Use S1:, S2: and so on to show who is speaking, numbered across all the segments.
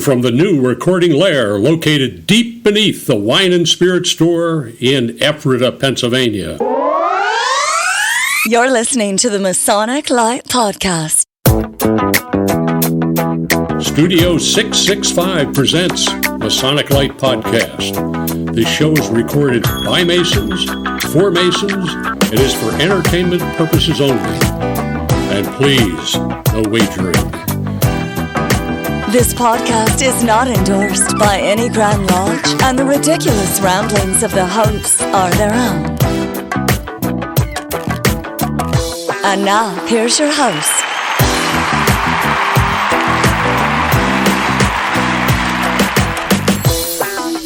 S1: From the new recording lair located deep beneath the Wine and Spirit store in Ephrata, Pennsylvania.
S2: You're listening to the Masonic Light Podcast. Studio 665 presents Masonic Light Podcast. This show is recorded by Masons, for Masons. It is for entertainment purposes only. And please, no wagering. This podcast is not endorsed by any Grand Lodge, and the ridiculous ramblings of the hosts are their own. And now, here's your host.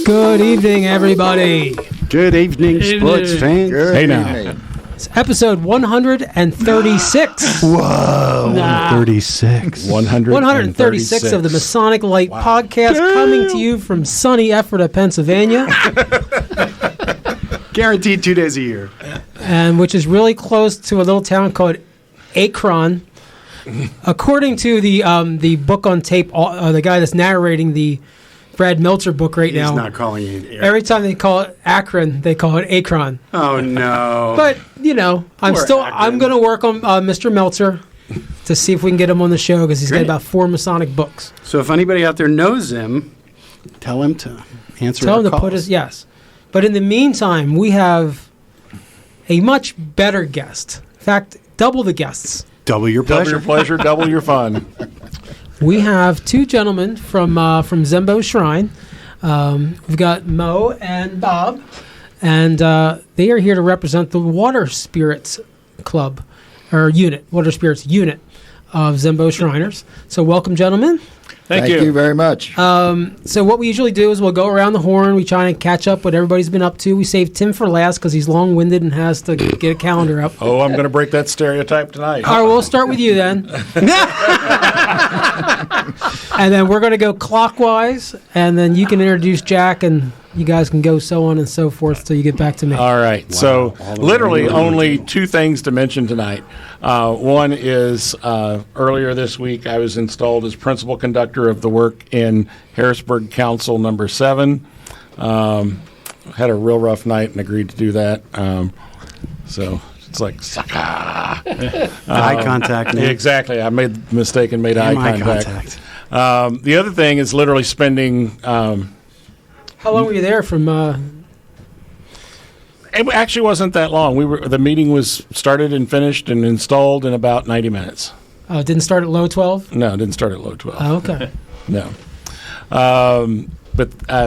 S3: Good evening, everybody.
S4: Good evening, sports fans.
S5: Hey now.
S3: It's episode 136.
S4: Whoa, 36.
S3: 136 of the Masonic Light Podcast, coming to you from sunny Ephrata, Pennsylvania.
S4: Guaranteed 2 days a year.
S3: And which is really close to a little town called Akron. According to the book on tape, the guy that's narrating the Brad Meltzer book right now.
S4: He's not calling it.
S3: Every time they call it Akron, they call it Akron.
S4: Oh no!
S3: But you know, I'm going to work on Mr. Meltzer to see if we can get him on the show because he's got about 4 Masonic books.
S4: So if anybody out there knows him, tell him to answer.
S3: Tell him to
S4: calls.
S3: put us yes. But in the meantime, we have a much better guest. In fact, double the guests.
S4: Double your pleasure.
S5: Double your pleasure. Double your fun.
S3: We have 2 gentlemen from Zembo Shrine. We've got Mo and Bob, and they are here to represent the Water Spirits Club, or unit, Water Spirits unit of Zembo Shriners. So welcome, gentlemen.
S5: Thank you
S6: very much.
S3: So what we usually do is we'll go around the horn. We try and catch up what everybody's been up to. We save Tim for last because he's long-winded and has to get a calendar up.
S5: Oh, I'm going to break that stereotype tonight.
S3: All right, we'll start with you then. And then we're going to go clockwise, and then you can introduce Jack, and you guys can go so on and so forth till you get back to me.
S5: All right. Wow. So literally only 2 things to mention tonight. One is earlier this week I was installed as principal conductor of the work in Harrisburg Council number 7. Had a real rough night and agreed to do that. So it's like, sucker.
S4: Eye contact.
S5: Exactly. I made the mistake and made eye contact. The other thing is literally spending...
S3: How long were you there from...
S5: It actually wasn't that long. The meeting was started and finished and installed in about 90 minutes.
S3: Oh, it didn't start at low 12?
S5: No, it didn't start at low 12.
S3: Oh, okay.
S5: No.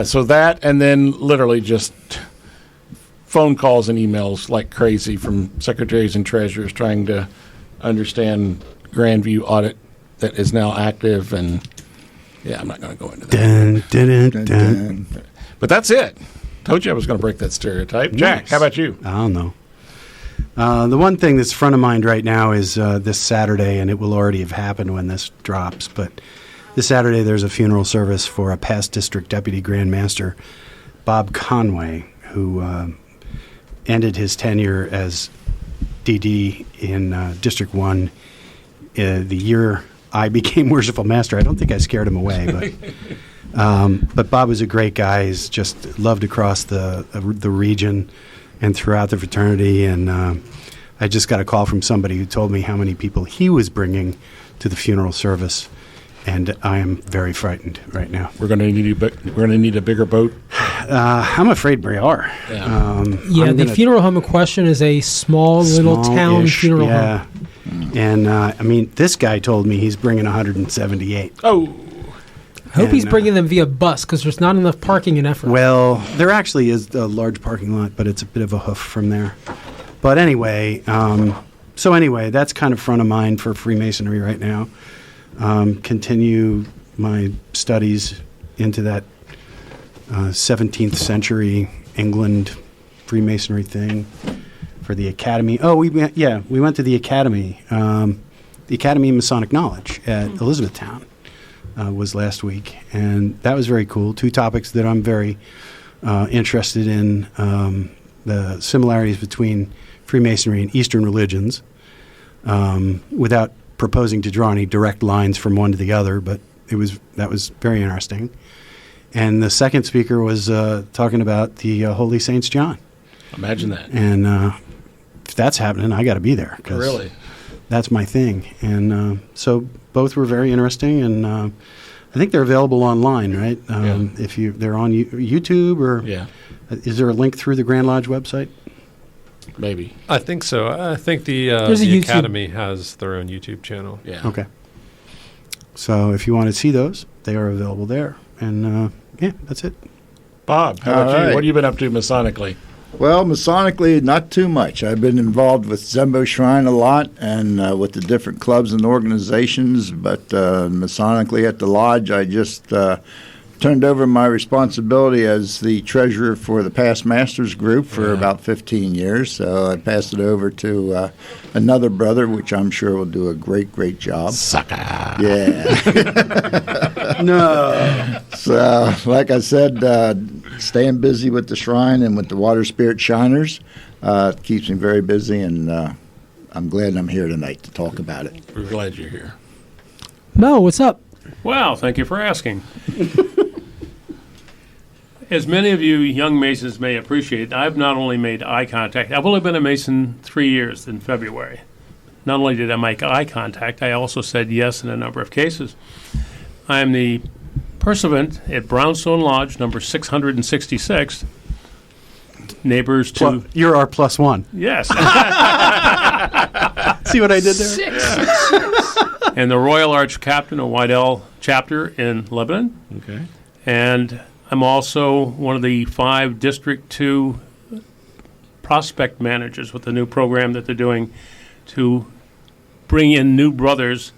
S5: So that, and then literally just phone calls and emails like crazy from secretaries and treasurers trying to understand Grandview audit that is now active. And yeah, I'm not going to go into that.
S4: Dun.
S5: But that's it. Told you I was going to break that stereotype. Jack,
S4: Nice.
S5: how about you?
S4: I don't know. The one thing that's front of mind right now is this Saturday, and it will already have happened when this drops, but this Saturday there's a funeral service for a past district deputy grand master, Bob Conway, who ended his tenure as DD in District 1 the year I became worshipful master. I don't think I scared him away, but Bob was a great guy. He's just loved across the region and throughout the fraternity. And I just got a call from somebody who told me how many people he was bringing to the funeral service, and I am very frightened right now.
S5: We're going to need a bigger boat.
S4: I'm afraid we are.
S5: Yeah.
S3: The funeral home in question is a small little town funeral home.
S4: And I mean, this guy told me he's bringing 178.
S5: Oh.
S3: I hope he's bringing them via bus because there's not enough parking in Ephrata.
S4: Well, there actually is a large parking lot, but it's a bit of a hoof from there. But anyway, that's kind of front of mind for Freemasonry right now. Continue my studies into that 17th century England Freemasonry thing for the Academy. Oh, we went to the Academy, the Academy of Masonic Knowledge at Elizabethtown. Was last week, and that was very cool. 2 topics that I'm very interested in, the similarities between Freemasonry and Eastern religions, without proposing to draw any direct lines from one to the other, but that was very interesting. And the second speaker was talking about the Holy Saints John.
S5: Imagine that.
S4: And if that's happening, I got to be there. 'Cause
S5: Really?
S4: that's my thing. And so both were very interesting, and I think they're available online, right? If they're on YouTube, or is there a link through the Grand Lodge website?
S5: Maybe.
S2: I think so. I think the Academy has their own YouTube channel.
S5: Yeah.
S4: Okay. So if you want to see those, they are available there. And that's it.
S5: Bob, how about you? What have you been up to Masonically?
S6: Well, Masonically, not too much. I've been involved with Zembo Shrine a lot and with the different clubs and organizations, but Masonically at the Lodge, I just turned over my responsibility as the treasurer for the Past Masters group for about 15 years. So I passed it over to another brother, which I'm sure will do a great, great job.
S5: Sucker.
S6: Yeah.
S4: No.
S6: So, like I said, staying busy with the shrine and with the Water Spirit Shiners keeps me very busy, and I'm glad I'm here tonight to talk about it.
S5: We're glad you're here.
S3: Mo, what's up?
S7: Well, thank you for asking. As many of you young Masons may appreciate, I've not only made eye contact, I've only been a Mason 3 years in February. Not only did I make eye contact, I also said yes in a number of cases. I am the pursuant at Brownstone Lodge, number 666, neighbors to...
S4: You're our plus one.
S7: Yes.
S4: See what I did there?
S7: And the Royal Arch Captain of Wydell chapter in Lebanon.
S5: Okay.
S7: And I'm also one of the 5 District 2 prospect managers with the new program that they're doing to bring in new brothers,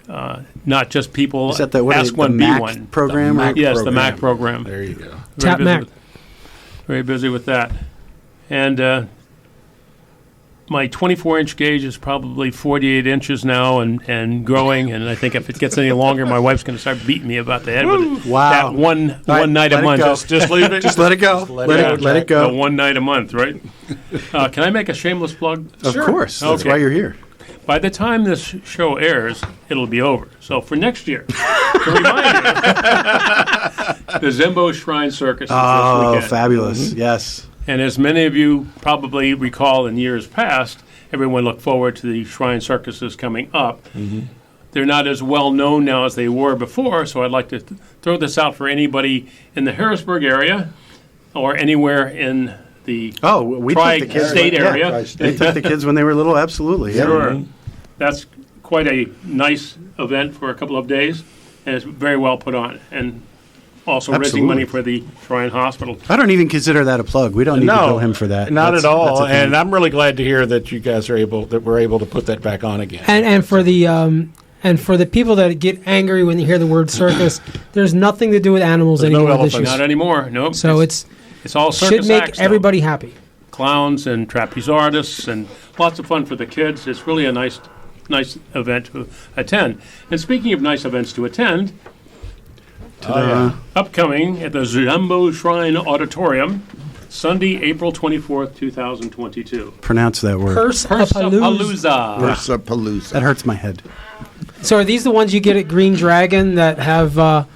S7: not just people.
S4: Is that
S7: ask one,
S4: the
S7: be
S4: MAC
S7: one
S4: program?
S7: Yes, the MAC program.
S5: There you go.
S3: Tap Mac.
S7: Very busy with that. And my 24-inch gauge is probably 48 inches now and growing. And I think if it gets any longer, my wife's going to start beating me about the head with it.
S4: Wow.
S7: That one night a month.
S5: Just leave it.
S4: Just let it go. Let it go.
S7: The one night a month, right? Can I make a shameless plug?
S4: Of course. That's why you're here.
S7: By the time this show airs, it'll be over. So for next year, to remind you, the Zembo Shrine Circus is this
S4: Oh,
S7: weekend.
S4: fabulous. Yes.
S7: And as many of you probably recall in years past, everyone looked forward to the Shrine Circuses coming up. Mm-hmm. They're not as well known now as they were before, so I'd like to throw this out for anybody in the Harrisburg area or anywhere in the
S4: We took the kids.
S7: tri-state area.
S4: They took the kids when they were little. Absolutely. Yeah.
S7: Sure. That's quite a nice event for a couple of days, and it's very well put on. And also raising money for the Shrine Hospital.
S4: I don't even consider that a plug. We don't need to bill him for that.
S5: Not
S4: That's
S5: at all.
S4: a thing.
S5: And I'm really glad to hear that you guys are able to put that back on again.
S3: And for the people that get angry when they hear the word circus, there's nothing to do with animals
S5: There's no
S3: anymore this year.
S7: Not anymore. Nope.
S3: So it's
S7: all circus
S3: should make
S7: acts, though.
S3: everybody happy.
S7: Clowns and trapeze artists and lots of fun for the kids. It's really a nice event to attend. And speaking of nice events to attend, upcoming at the Zembo Shrine Auditorium, Sunday, April 24th, 2022.
S4: Pronounce that word.
S7: Pursapalooza.
S6: Pursapalooza.
S4: That hurts my head.
S3: So are these the ones you get at Green Dragon that have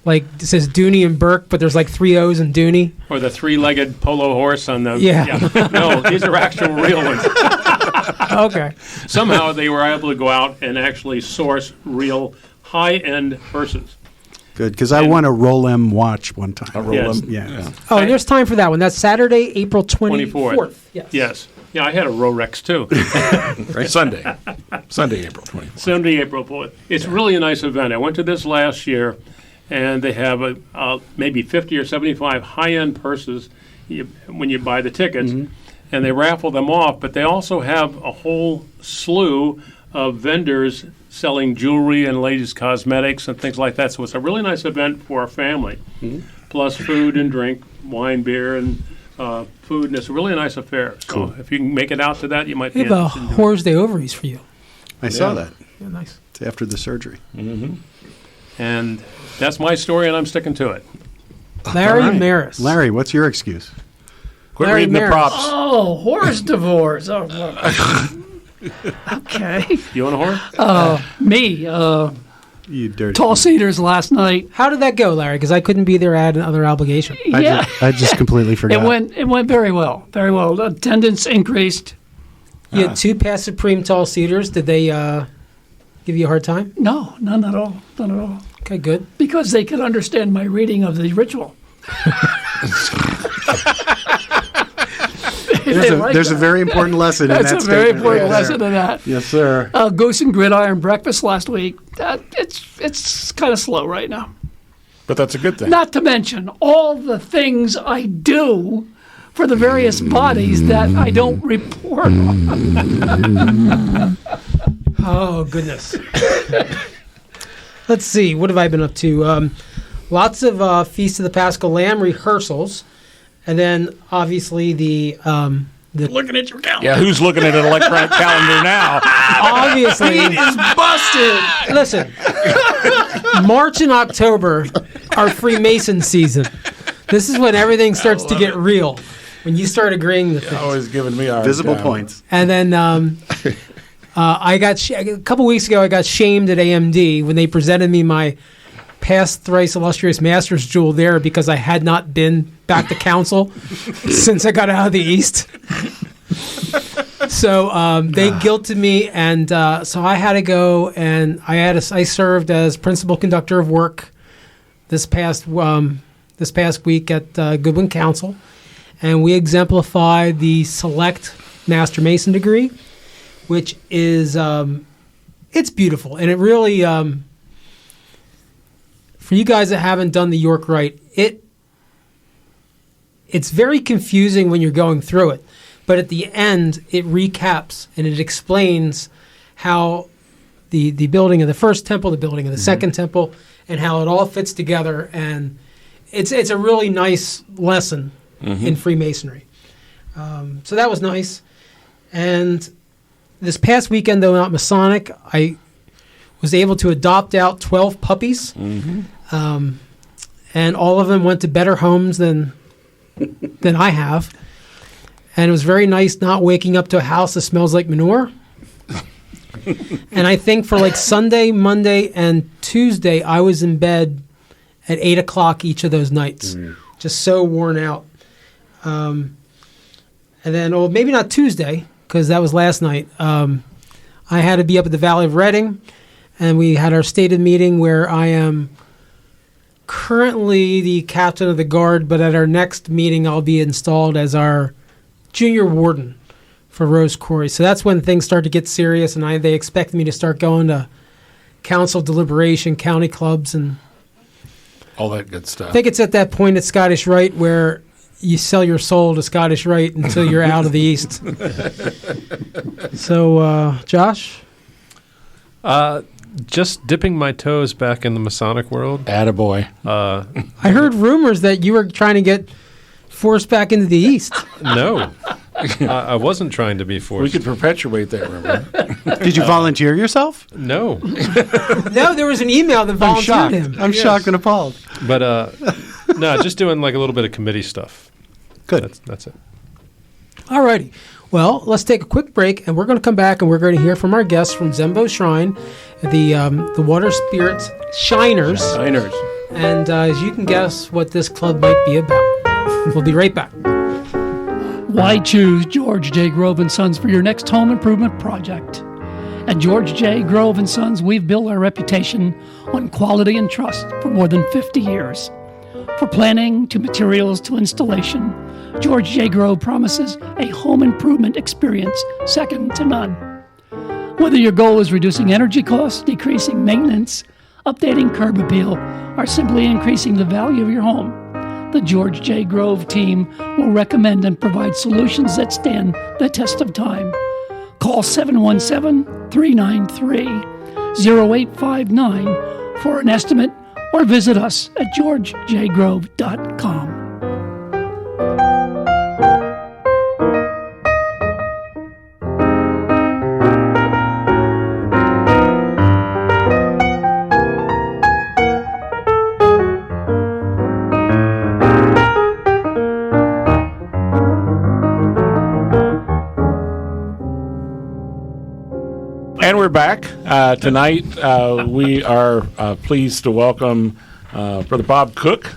S3: like it says Dooney and Burke, but there's like 3 O's in Dooney?
S7: Or the 3-legged polo horse on the...
S3: Yeah.
S7: No, these are actual real ones.
S3: Okay.
S7: Somehow they were able to go out and actually source real high-end hearses.
S4: Good, because I won a Roll-M watch one time.
S7: Yes.
S4: Yeah.
S3: Oh, and there's time for that one. That's Saturday, April 24th.
S7: Yes. Yeah, I had a Rolex too.
S5: Sunday, April 24th.
S7: Sunday, April 4th. It's really a nice event. I went to this last year, and they have maybe 50 or 75 high-end purses when you buy the tickets, and they raffle them off. But they also have a whole slew of vendors selling jewelry and ladies' cosmetics and things like that. So it's a really nice event for a family. Plus food and drink, wine, beer, and food, and it's a really nice affair. So if you can make it out to that, you might be
S3: We have a
S7: interested in doing it.
S3: Horrors Day ovaries for you.
S4: I saw that.
S3: Yeah, nice.
S4: It's after the surgery.
S7: And that's my story, and I'm sticking to it.
S3: Larry
S4: All right.
S3: Merris.
S4: Larry, what's your excuse?
S5: Quit
S3: Larry
S5: reading
S3: Merris.
S5: the props.
S8: Oh, horse divorce. Oh, well. Okay.
S7: You own a horse?
S8: Me,
S4: You dirty.
S9: Tall Cedars last night.
S3: How did that go, Larry? Because I couldn't be there. I had another obligation.
S9: Yeah,
S4: I just completely forgot.
S9: it went very well. Very well. The attendance increased.
S3: You had 2 past Supreme Tall Cedars. Did they give you a hard time?
S9: No, none at all. None at all.
S3: Okay, good.
S9: Because they could understand my reading of the ritual.
S4: There's a very important lesson in that
S9: That's a
S4: statement.
S9: very important
S4: right
S9: lesson
S4: there.
S9: in that.
S4: Yes, sir.
S9: Goose and Gridiron breakfast last week. It's kind of slow right now.
S5: But that's a good thing.
S9: Not to mention all the things I do for the various bodies that I don't report on.
S3: Oh, goodness. Let's see. What have I been up to? Lots of Feast of the Paschal Lamb rehearsals. And then, obviously, the
S8: Looking at your calendar.
S5: Yeah, who's looking at an electronic calendar now?
S3: obviously,
S8: Is busted.
S3: listen, March and October are Freemason season. This is when everything starts to get real. When you start agreeing with things.
S5: Always giving me a
S4: Visible points.
S3: And then I got a couple weeks ago. I got shamed at AMD when they presented me my past thrice illustrious master's jewel there because I had not been back to council since I got out of the East. So they guilted me, and so I had to go, and I served as principal conductor of work this past week at Goodwin Council, and we exemplified the select Master Mason degree, which is it's beautiful, and it really for you guys that haven't done the York Rite, it's very confusing when you're going through it. But at the end, it recaps and it explains how the building of the first temple, the building of the second temple, and how it all fits together. And it's a really nice lesson in Freemasonry. So that was nice. And this past weekend, though not Masonic, I was able to adopt out 12 puppies. And all of them went to better homes than I have. And it was very nice not waking up to a house that smells like manure. And I think for like Sunday, Monday, and Tuesday, I was in bed at 8 o'clock each of those nights. Just so worn out. And then, maybe not Tuesday, because that was last night. I had to be up at the Valley of Reading, and we had our stated meeting where I am currently the captain of the guard, but at our next meeting, I'll be installed as our junior warden for Rose Quarry. So that's when things start to get serious, and they expect me to start going to council deliberation, county clubs, and
S5: All that good stuff.
S3: I think it's at that point at Scottish Rite where you sell your soul to Scottish Rite until you're out of the East. So, Josh?
S2: Just dipping my toes back in the Masonic world.
S5: Attaboy.
S3: I heard rumors that you were trying to get forced back into the East.
S2: No. I wasn't trying to be forced.
S5: We could perpetuate that, remember?
S4: Did you volunteer yourself?
S2: No.
S3: No, there was an email that volunteered him.
S4: I'm shocked and appalled.
S2: But, no, just doing like a little bit of committee stuff.
S4: Good.
S2: That's it.
S3: All righty. Well, let's take a quick break, and we're going to come back, and we're going to hear from our guests from Zembo Shrine, the Water Spirits Shiners.
S5: Shiners.
S3: And as you can guess what this club might be about. We'll be right back.
S9: Why choose George J. Grove & Sons for your next home improvement project? At George J. Grove & Sons, we've built our reputation on quality and trust for more than 50 years. From planning to materials to installation, George J. Grove promises a home improvement experience second to none. Whether your goal is reducing energy costs, decreasing maintenance, updating curb appeal, or simply increasing the value of your home, the George J. Grove team will recommend and provide solutions that stand the test of time. Call 717-393-0859 for an estimate or visit us at georgejgrove.com.
S5: back. Tonight, we are pleased to welcome Brother Bob Cook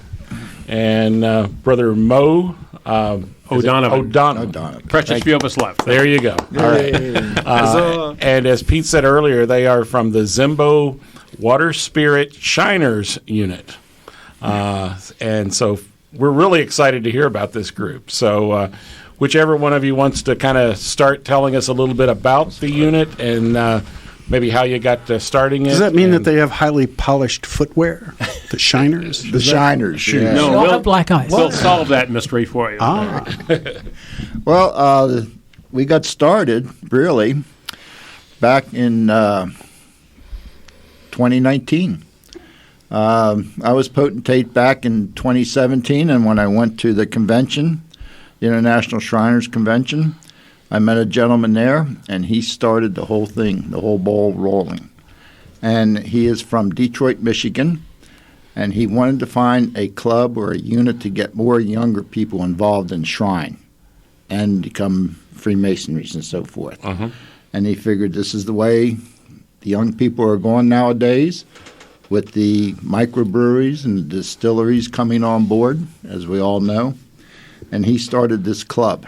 S5: and Brother Moe O'Donovan.
S7: Precious few of us left.
S5: There you go. All right. And as Pete said earlier, they are from the Zembo Water Spirit Shiners unit. And so we're really excited to hear about this group. So whichever one of you wants to kind of start telling us a little bit about the unit and maybe how you got starting it.
S4: Does that mean that they have highly polished footwear? The Shiners?
S6: The Shiners, yeah.
S3: They all have black eyes.
S7: We'll solve that mystery for you.
S6: Well, we got started, really, back in 2019. I was potentate back in 2017, and when I went to the convention, the International Shriners Convention, I met a gentleman there, and he started the whole thing, the whole ball rolling. And he is from Detroit, Michigan, and he wanted to find a club or a unit to get more younger people involved in shrine and become Freemasonries and so forth. And he figured this is the way the young people are going nowadays, with the microbreweries and the distilleries coming on board, as we all know. And he started this club.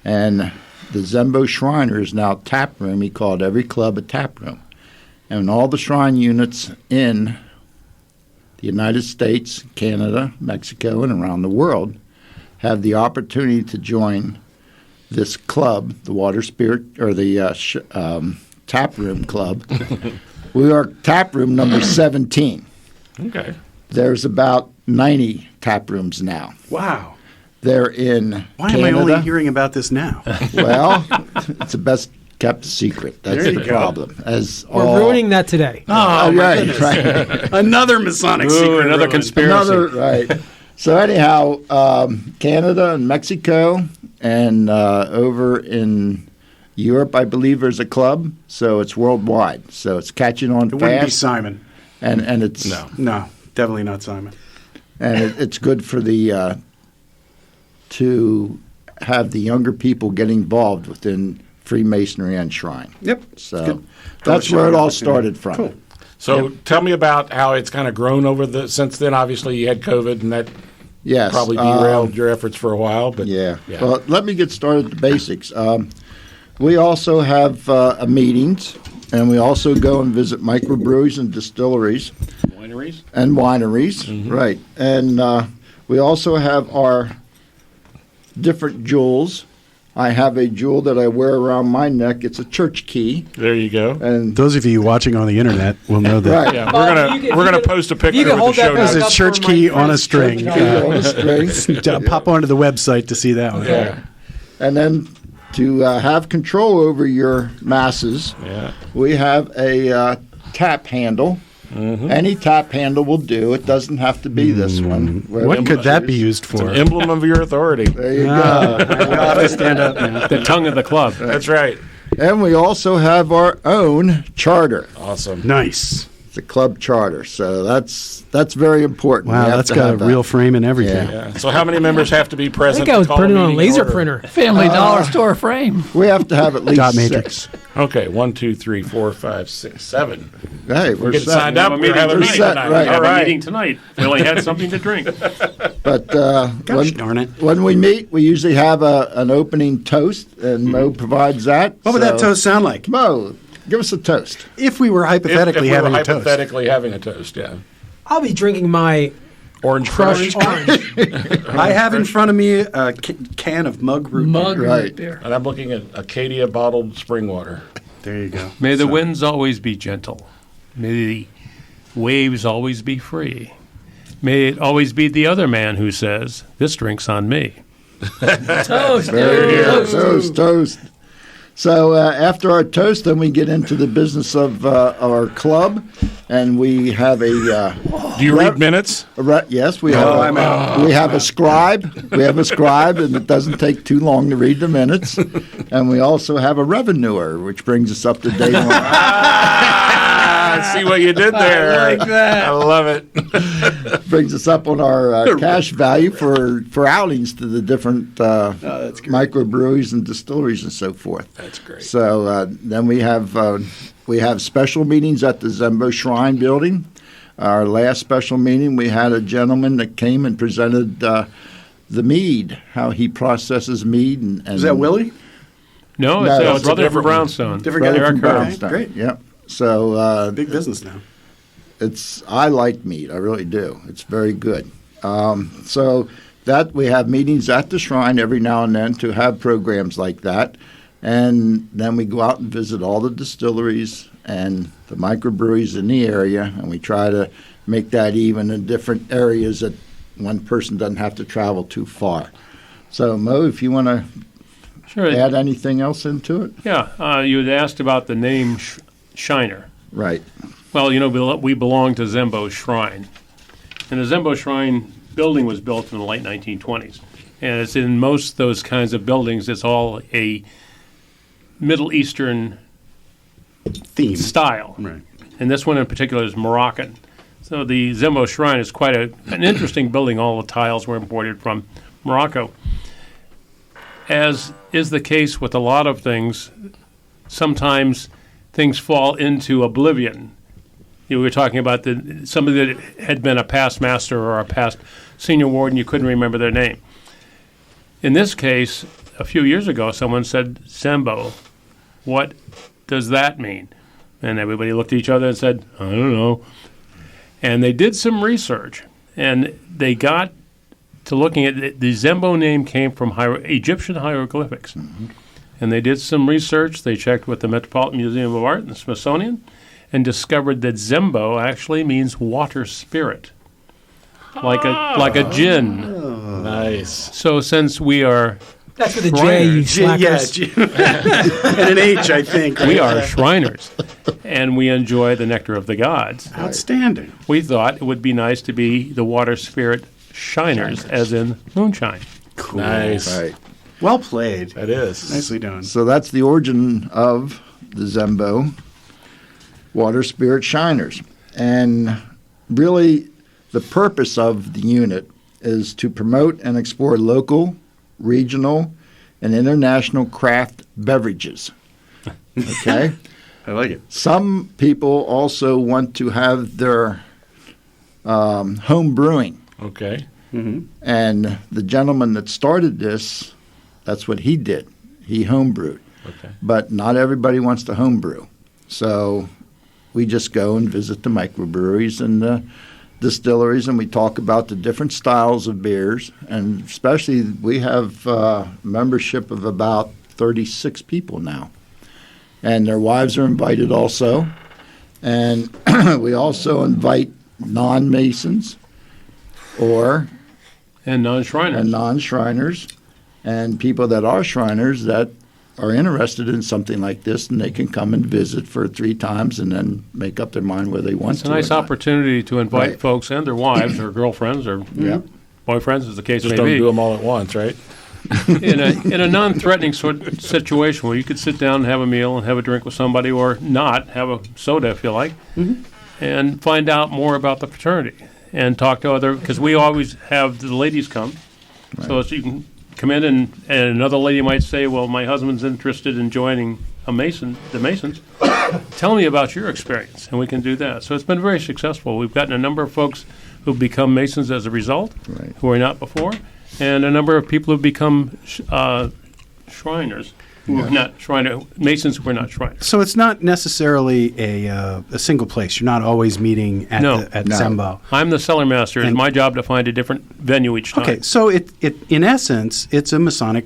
S6: And the Zembo Shrine is now tap room. He called every club a tap room. And all the shrine units in the United States, Canada, Mexico, and around the world have the opportunity to join this club, the Water Spirit, or the Tap Room Club. We are tap room number 17.
S5: Okay.
S6: There's about 90 tap rooms now.
S4: Wow.
S6: They're in
S4: Why
S6: Canada.
S4: am I only hearing about this now?
S6: Well, it's the best kept secret. That's
S4: There
S6: the
S4: you go.
S6: problem.
S3: We're ruining that today.
S6: Right.
S4: Another Masonic secret.
S7: Another
S4: ruined.
S7: conspiracy.
S6: Right. So anyhow, Canada and Mexico and over in Europe, I believe there's a club. So it's worldwide. So it's catching on
S4: It wouldn't be
S6: fast.
S4: Simon.
S6: And it's
S4: No, definitely not Simon.
S6: and it's good for the to have the younger people get involved within Freemasonry and Shrine.
S4: Yep.
S6: So
S4: Good.
S6: that's where it all started from.
S4: Cool.
S5: So tell me about how it's kind of grown over since then. Obviously, you had COVID, and that
S6: Yes.
S5: probably derailed your efforts for a while. But
S6: Yeah. Well, let me get started at the basics. We also have meetings, and we also go and visit microbreweries and distilleries.
S7: Wineries?
S6: And wineries, right. And we also have our different jewels. I have a jewel that I wear around my neck. It's a church key.
S5: there you go.
S6: And
S4: Those of you watching on the internet will know that.
S6: right.
S5: Yeah,
S3: Well,
S5: we're gonna post a picture
S3: can
S5: with the
S3: hold that
S5: show
S3: back
S4: There's
S5: notes.
S4: a
S3: up
S4: church
S3: for
S4: key
S3: my
S4: on a
S3: friends.
S4: string.
S6: Key on a string.
S4: Pop onto the website to see that one.
S5: Yeah.
S6: And then to have control over your masses,
S5: Yeah.
S6: we have a tap handle. Any tap handle will do. It doesn't have to be this one.
S4: What could that be used for?
S5: Emblem of your authority.
S6: There you go.
S4: I'll have to stand up now.
S7: The tongue of the club.
S5: That's right.
S6: And we also have our own charter.
S5: Awesome.
S4: Nice.
S6: It's a club charter. So that's very important. We
S4: Wow,
S6: have
S4: that's
S6: to
S4: got a
S6: have that.
S4: real frame and everything.
S5: Yeah. So how many members have to be
S3: I
S5: present?
S3: think I was
S5: to call
S3: putting it on a
S5: meeting
S3: laser
S5: order?
S3: printer.
S9: Family dollar store frame.
S6: We have to have at least
S4: Dot
S6: 6.
S4: matrix.
S5: Okay, 1, 2, 3, 4, 5, 6, 7.
S6: Hey,
S5: We're
S6: we're
S5: getting
S6: set.
S5: signed up. We're having a
S6: We're
S5: meeting
S6: set,
S5: tonight.
S6: right.
S7: Have
S5: All
S7: a
S5: right.
S7: meeting tonight. We only had something to drink.
S6: But
S4: Gosh darn it.
S6: when we meet, we usually have an opening toast, and Mo provides that.
S4: What would that
S6: So,
S4: toast sound like?
S6: Mo, give us a toast.
S4: If we were
S5: If
S4: hypothetically
S5: we were
S4: having a toast.
S5: hypothetically having a toast, yeah.
S3: I'll be drinking my
S5: Orange
S3: crushed
S5: crush.
S3: orange.
S4: I have in front of me a can of mug root.
S9: Mug
S6: Right.
S9: root beer.
S5: And I'm looking at Acadia bottled spring water.
S4: There you go.
S7: May the winds always be gentle. May the waves always be free. May it always be the other man who says, "This drink's on me."
S9: Toast.
S6: Toast. So after our toast, then we get into the business of our club, and we have a
S5: Do you read minutes?
S6: yes, we have. We have a scribe. We have a scribe, and it doesn't take too long to read the minutes. And we also have a revenuer, which brings us up to date.
S5: See what you did there.
S3: I like that.
S5: I love it.
S6: Brings us up on our cash value for outings to the different microbreweries and distilleries and so forth.
S5: That's great.
S6: So then we have special meetings at the Zembo Shrine building. Our last special meeting, we had a gentleman that came and presented the mead, how he processes mead. And
S4: Is that Willie?
S7: No,
S6: No,
S7: it's
S6: it's
S7: a brother
S6: a
S7: from
S6: different
S7: Brownstone.
S4: Different guy
S6: Brother
S4: from
S6: from
S4: Brownstone.
S6: Brownstone.
S4: Great.
S6: Yep. So
S4: Big business now.
S6: I like mead. I really do. It's very good. So that we have meetings at the shrine every now and then to have programs like that. And then we go out and visit all the distilleries and the microbreweries in the area, and we try to make that even in different areas that one person doesn't have to travel too far. So, Mo, if you want to
S7: Sure.
S6: add anything else into it?
S7: Yeah, you had asked about the name Shiner.
S6: Right.
S7: Well, we belong to Zembo Shrine. And the Zembo Shrine building was built in the late 1920s. And it's in most of those kinds of buildings, it's all a Middle Eastern
S4: Theme.
S7: style.
S4: Right.
S7: And this one in particular is Moroccan. So the Zembo Shrine is quite an interesting building. All the tiles were imported from Morocco. As is the case with a lot of things, sometimes things fall into oblivion. We were talking about somebody that had been a past master or a past senior warden, you couldn't remember their name. In this case, a few years ago, someone said, Zembo, what does that mean? And everybody looked at each other and said, I don't know. And they did some research, and they got to looking at the Zembo name came from Egyptian hieroglyphics. Mm-hmm. And they did some research. They checked with the Metropolitan Museum of Art and the Smithsonian and discovered that Zembo actually means water spirit, like a djinn.
S5: Oh. Nice.
S7: So since we are
S3: That's with a J, you slackers.
S4: And an H, I think. Right?
S7: we are Shriners, and we enjoy the nectar of the gods,
S4: Outstanding.
S7: we thought it would be nice to be the water spirit Shiners, as in moonshine.
S4: Cool.
S5: Nice.
S6: Right.
S4: Well played.
S5: That is.
S4: Nicely done.
S6: So that's the origin of the Zembo Water Spirit Shiners. And really, the purpose of the unit is to promote and explore local, regional, and international craft beverages. Okay?
S4: I like it.
S6: Some people also want to have their home brewing.
S5: Okay.
S4: Mm-hmm.
S6: And the gentleman that started this, that's what he did. He homebrewed.
S5: Okay.
S6: But not everybody wants to homebrew. So we just go and visit the microbreweries and the distilleries, and we talk about the different styles of beers. And especially we have membership of about 36 people now. And their wives are invited also. And we also invite non-Masons
S7: And non-Shriners.
S6: and non-Shriners and people that are Shriners that are interested in something like this, and they can come and visit for 3 times and then make up their mind whether they want
S7: It's
S6: to.
S7: a nice
S6: or not.
S7: opportunity to invite
S6: Right.
S7: folks and their wives or girlfriends or
S6: Yeah.
S7: boyfriends, as the case
S5: Just
S7: may
S5: don't
S7: be,
S5: do them all at once, right?
S7: in a non-threatening sort of situation where you could sit down and have a meal and have a drink with somebody, or not, have a soda if you like, and find out more about the fraternity and talk to other, because we always have the ladies come, so you can come in and another lady might say, well, my husband's interested in joining the Masons. Tell me about your experience, and we can do that. So it's been very successful. We've gotten a number of folks who've become Masons as a result,
S6: Right.
S7: who were not before, and a number of people who've become Shriners, who are not Masons who are not Shriners.
S4: So it's not necessarily a single place. You're not always meeting at
S7: No.
S4: at
S6: No.
S4: Zembo.
S7: I'm the cellar master. It's
S4: And-
S7: my job to find a different venue each time.
S4: Okay, so it in essence, it's a Masonic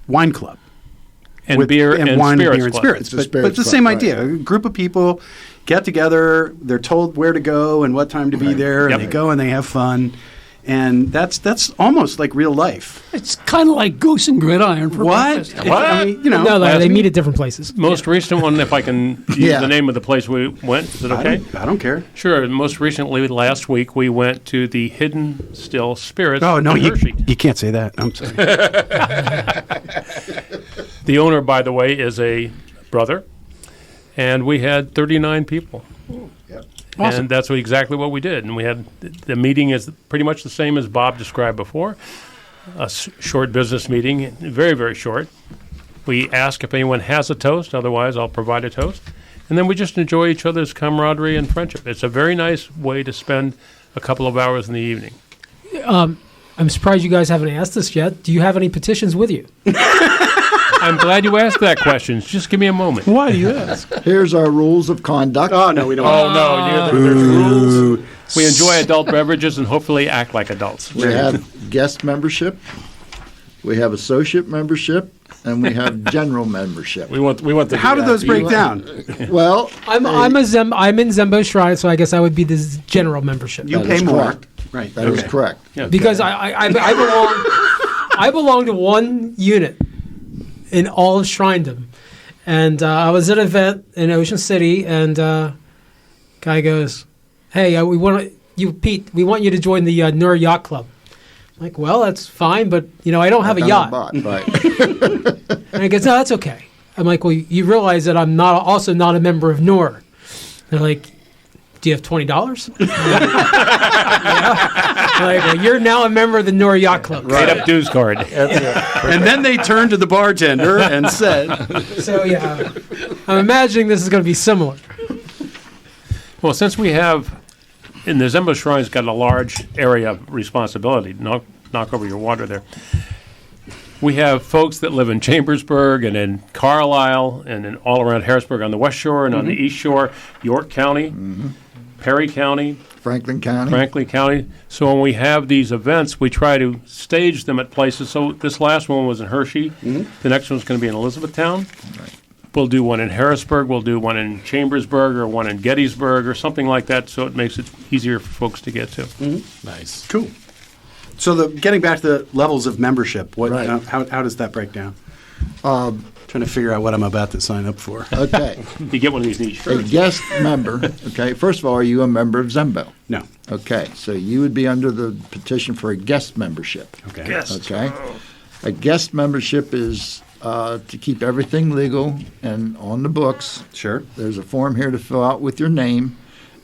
S4: wine club.
S7: And
S4: with-
S7: beer and
S4: wine
S7: spirits
S4: beer and
S7: club.
S4: spirits.
S6: It's a
S4: But
S6: spirits
S4: it's the
S6: club,
S4: same
S6: right.
S4: idea. A group of people get together. They're told where to go and what time to be there, and
S7: Yep.
S4: they go and they have fun. And that's almost like real life.
S9: It's kind of like Goose and Gridiron for breakfast.
S4: I mean, you know,
S3: No,
S7: last
S3: they
S7: week-
S3: meet at different places.
S7: Most recent one, if I can use
S6: Yeah.
S7: the name of the place we went, is it okay?
S4: I don't care.
S7: Sure. Most recently, last week, we went to the Hidden Still Spirits
S4: Oh no,
S7: in Hershey.
S4: you can't say that. I'm sorry.
S7: The owner, by the way, is a brother, and we had 39 people.
S3: Awesome.
S7: And that's exactly what we did. And we had the meeting is pretty much the same as Bob described before. A short business meeting, very, very short. We ask if anyone has a toast. Otherwise, I'll provide a toast. And then we just enjoy each other's camaraderie and friendship. It's a very nice way to spend a couple of hours in the evening.
S3: I'm surprised you guys haven't asked this yet. Do you have any petitions with you?
S7: I'm glad you asked that question. Just give me a moment.
S3: Why do you ask?
S6: Here's our rules of conduct.
S4: Oh, no, we don't.
S7: Oh, no. There's rules. We enjoy adult beverages and hopefully act like adults.
S6: We have guest membership, we have associate membership, and we have general membership.
S5: We want the.
S4: How do those break down?
S6: Well,
S3: I'm in Zembo Shrine, so I guess I would be the general membership.
S4: You
S6: That
S4: pay
S6: is
S4: more.
S6: correct.
S4: Right.
S6: that is correct.
S3: Because I belong to one unit in all of Shrinedom, and I was at an event in Ocean City, and guy goes, "Hey, we want Pete. We want you to join the Nur Yacht Club." I'm like, well, that's fine, but I don't have a yacht.
S6: Right.
S3: And he goes, "No, that's okay." I'm like, "Well, you realize that I'm also not a member of Nur." They're like, "Do you have $20?" Yeah. Like, well, you're now a member of the Nur Yacht Club.
S7: Right up dues card.
S4: And then they turned to the bartender and said,
S3: So, yeah, I'm imagining this is going to be similar.
S7: Well, since we have, in the Zembo Shrine's got a large area of responsibility, knock over your water there. We have folks that live in Chambersburg and in Carlisle and in all around Harrisburg on the West Shore and on the East Shore, York County, Perry County,
S6: Franklin County.
S7: Franklin County. So when we have these events, we try to stage them at places. So this last one was in Hershey. The next one's going to be in Elizabethtown.
S6: Right.
S7: We'll do one in Harrisburg. We'll do one in Chambersburg or one in Gettysburg or something like that, so it makes it easier for folks to get to.
S5: Nice.
S4: cool. So getting back to the levels of membership,
S6: Right.
S4: how does that break down? Trying to figure out what I'm about to sign up for.
S6: Okay.
S7: You get one of these neat
S6: A
S7: shirts.
S6: guest member, okay, first of all, are you a member of Zembo?
S4: No.
S6: Okay, so you would be under the petition for a guest membership.
S4: Okay.
S6: Okay? A guest membership is to keep everything legal and on the books.
S4: Sure.
S6: There's a form here to fill out with your name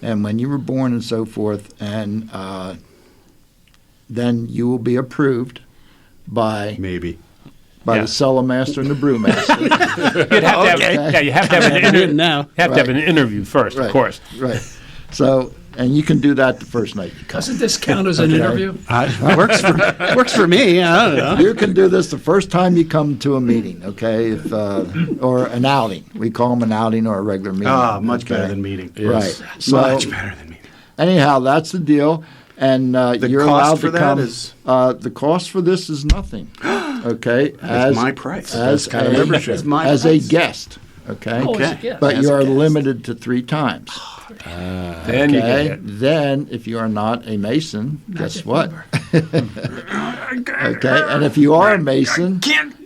S6: and when you were born and so forth, and then you will be approved by
S4: Maybe.
S6: the cellar master and the brewmaster.
S7: You'd have to have, you have to have an interview.
S4: now.
S7: Have to have an interview first, of course.
S6: Right. So, and you can do that the first night you come.
S9: Doesn't this count as an interview?
S4: Works for me. I don't know.
S6: You can do this the first time you come to a meeting, okay? If, or an outing. We call them an outing or a regular meeting.
S4: Much
S6: okay?
S4: better than meeting.
S6: Right. So,
S4: Much better than meeting.
S6: anyhow, that's the deal. And you're
S4: cost
S6: allowed
S4: for
S6: to
S4: that
S6: come.
S4: is-
S6: The cost for this is nothing. Okay,
S4: That's my price.
S6: as
S4: Kind of
S6: a,
S4: membership. That's my
S6: as
S4: price.
S6: a guest. Okay,
S9: Oh, as a guest.
S6: but
S4: As
S6: you
S4: a
S6: are
S4: guest.
S6: limited to 3 times.
S7: Then you
S6: Okay,
S7: get it.
S6: then if you are not a Mason, guess what? Okay, and if you are a Mason,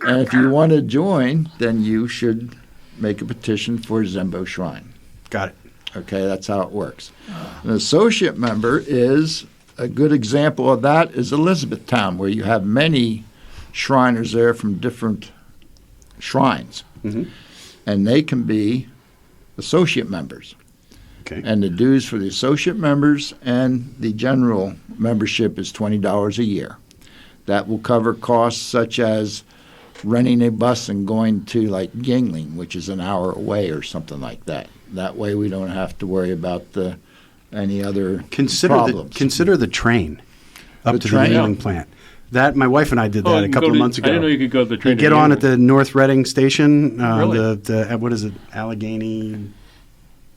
S6: and if you want to join, then you should make a petition for Zembo Shrine.
S4: Got it.
S6: Okay, that's how it works. An associate member is a good example of that is Elizabethtown, where you have many Shriners there from different shrines, and they can be associate members.
S4: Okay.
S6: And the dues for the associate members and the general membership is $20 a year. That will cover costs such as renting a bus and going to like Yingling, which is an hour away or something like that. That way we don't have to worry about any other problems.
S4: Consider the train up
S6: The
S4: to
S6: train?
S4: the Yingling plant. That my wife and I did that a couple of months ago.
S7: I didn't know you could go to the train.
S4: You get on at the North Reading station,
S7: Really?
S4: the what is it, Allegheny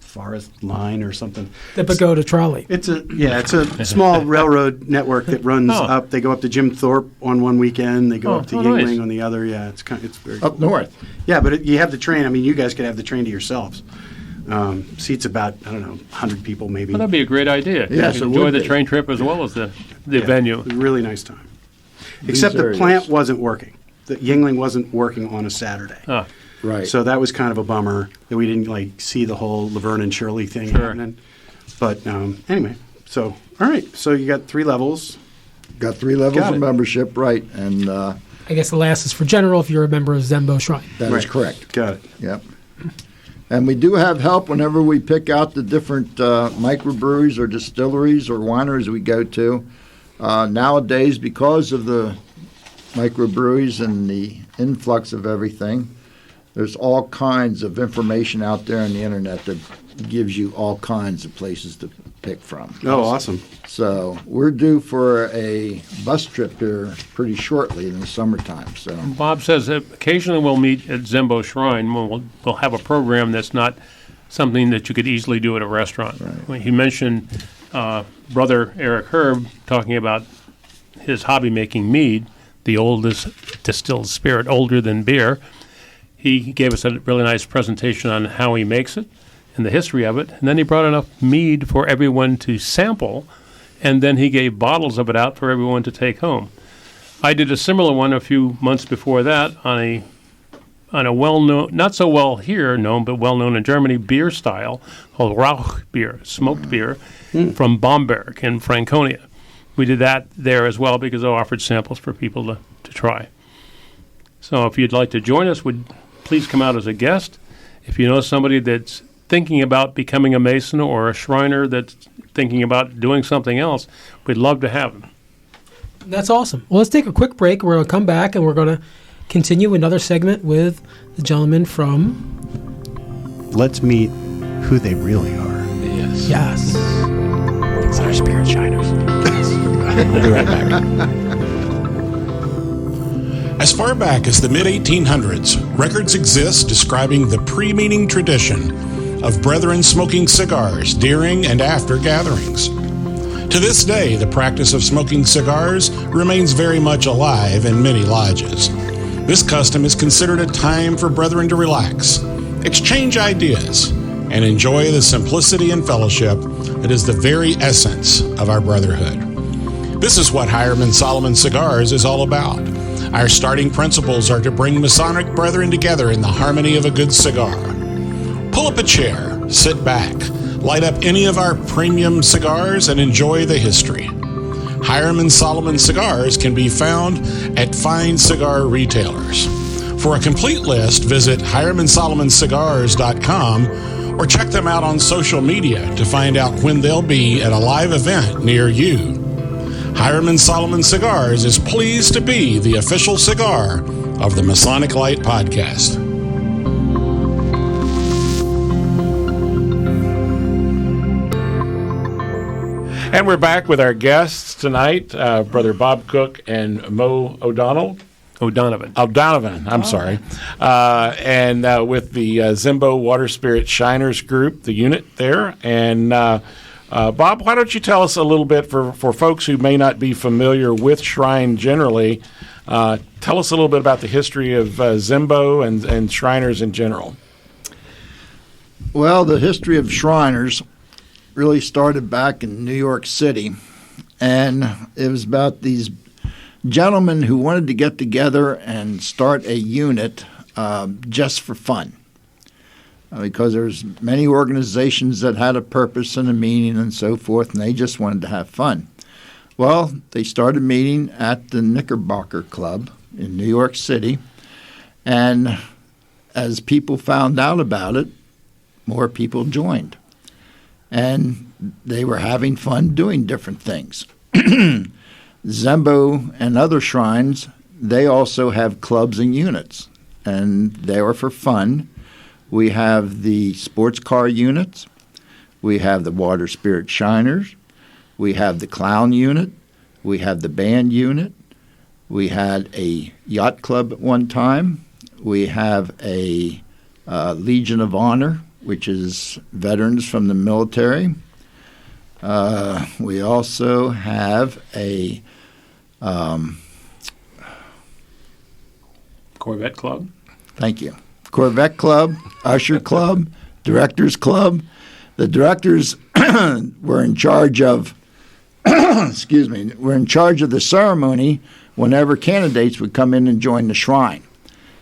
S4: Forest Line or something.
S3: The Pagoda Trolley.
S4: It's a small railroad network that runs up. They go up to Jim Thorpe on one weekend. They go up to Yingling
S7: nice.
S4: on the other. Yeah, it's very
S6: Up
S4: cool.
S6: north.
S4: Yeah, but you have the train. I mean, you guys could have the train to yourselves. Seats about 100 people maybe.
S7: Well, that'd be a great idea.
S6: Yes,
S7: You
S6: it
S7: can enjoy
S6: would
S7: the
S6: be.
S7: train trip as well as the venue.
S4: Really nice time. Except the
S6: areas.
S4: plant wasn't working. The Yingling wasn't working on a Saturday.
S7: Ah.
S6: Right.
S4: So that was kind of a bummer that we didn't see the whole Laverne and Shirley thing
S7: Sure.
S4: happening. But anyway, so all right. So you got 3 levels.
S6: Got 3 levels
S4: Got
S6: of
S4: it.
S6: membership, right, and
S3: I guess the last is for general if you're a member of Zembo Shrine.
S6: that is
S4: Right.
S6: correct.
S4: Got it.
S6: Yep. And we do have help whenever we pick out the different microbreweries or distilleries or wineries we go to. Nowadays, because of the microbreweries and the influx of everything, there's all kinds of information out there on the internet that gives you all kinds of places to pick from.
S4: Oh, awesome.
S6: So we're due for a bus trip here pretty shortly in the summertime. So
S7: Bob says that occasionally we'll meet at Zembo Shrine. We'll have a program that's not something that you could easily do at a restaurant. Right. He mentioned Brother Eric Herb talking about his hobby making mead, the oldest distilled spirit, older than beer. He gave us a really nice presentation on how he makes it and the history of it. And then he brought enough mead for everyone to sample, and then he gave bottles of it out for everyone to take home. I did a similar one a few months before that on a well-known, not so well here known, but well-known in Germany, beer style called Rauch beer, smoked beer from Bamberg in Franconia. We did that there as well because I offered samples for people to try. So if you'd like to join us, please come out as a guest. If you know somebody that's thinking about becoming a Mason or a Shriner that's thinking about doing something else, we'd love to have them.
S3: That's awesome. Well, let's take a quick break. We're going to come back and we're going to continue another segment with the gentleman from...
S4: Let's meet who they really are.
S3: Yes.
S2: It's our spirit shiners. We'll be right back. As far back as the mid-1800s, records exist describing the pre-meeting tradition of brethren smoking cigars during and after gatherings. To this day, the practice of smoking cigars remains very much alive in many lodges. This custom is considered a time for brethren to relax, exchange ideas, and enjoy the simplicity and fellowship that is the very essence of our brotherhood. This is what Hiram Solomon Cigars is all about. Our starting principles are to bring Masonic brethren together in the harmony of a good cigar. Pull up a chair, sit back, light up any of our premium cigars, and enjoy the history. Hiram Solomon Cigars can be found at fine cigar retailers. For a complete list, visit HiramandSolomonCigars.com or check them out on social media to find out when they'll be at a live event near you. Hiram Solomon Cigars is pleased to be the official cigar of the Masonic Light Podcast.
S5: And we're back with our guests tonight, Brother Bob Cook and Moe O'Donovan. I'm sorry. And with the Zembo Water Spirit Shiners group, the unit there. And Bob, why don't you tell us a little bit, for folks who may not be familiar with Shrine generally, tell us a little bit about the history of Zembo and Shriners in general.
S6: Well, the history of Shriners really started back in New York City, and it was about these gentlemen who wanted to get together and start a unit just for fun, because there's many organizations that had a purpose and a meaning and so forth, and they just wanted to have fun. Well, they started meeting at the Knickerbocker Club in New York City, and as people found out about it, more people joined. And they were having fun doing different things. Zembo and other shrines, they also have clubs and units, and they are for fun. We have the sports car units. We have the Water Spirit Shiners. We have the clown unit. We have the band unit. We had a yacht club at one time. We have a Legion of Honor, which is veterans from the military. We also have a
S7: Corvette Club.
S6: Thank you. Corvette Club, Usher Club, Directors Club. The directors were in charge of were in charge of the ceremony whenever candidates would come in and join the shrine.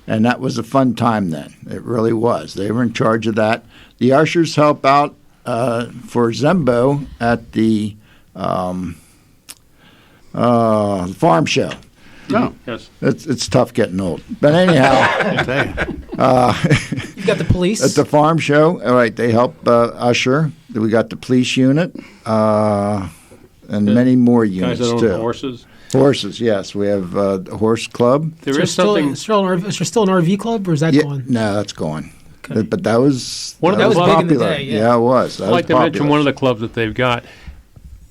S6: And that was a fun time then. It really was. They were in charge of that. The ushers help out for Zembo at the farm show.
S4: Oh.
S7: Yes.
S6: It's tough getting old. But anyhow,
S3: You got the police.
S6: at the farm show, all right, they help usher. We got the police unit and many more
S7: Guys
S6: units
S7: that own
S6: too.
S7: horses.
S6: Horses, yes. We have the horse club.
S7: There
S3: is
S7: is something.
S3: is there still an RV club, or is that
S6: Yeah,
S3: gone?
S6: no, that's gone.
S3: Okay.
S6: But that was
S7: One of
S3: That
S7: the
S3: was big in the
S6: popular.
S3: day, yeah.
S6: It was. That
S7: I'd like
S6: was
S7: to mention
S6: popular.
S7: one of the clubs that they've got.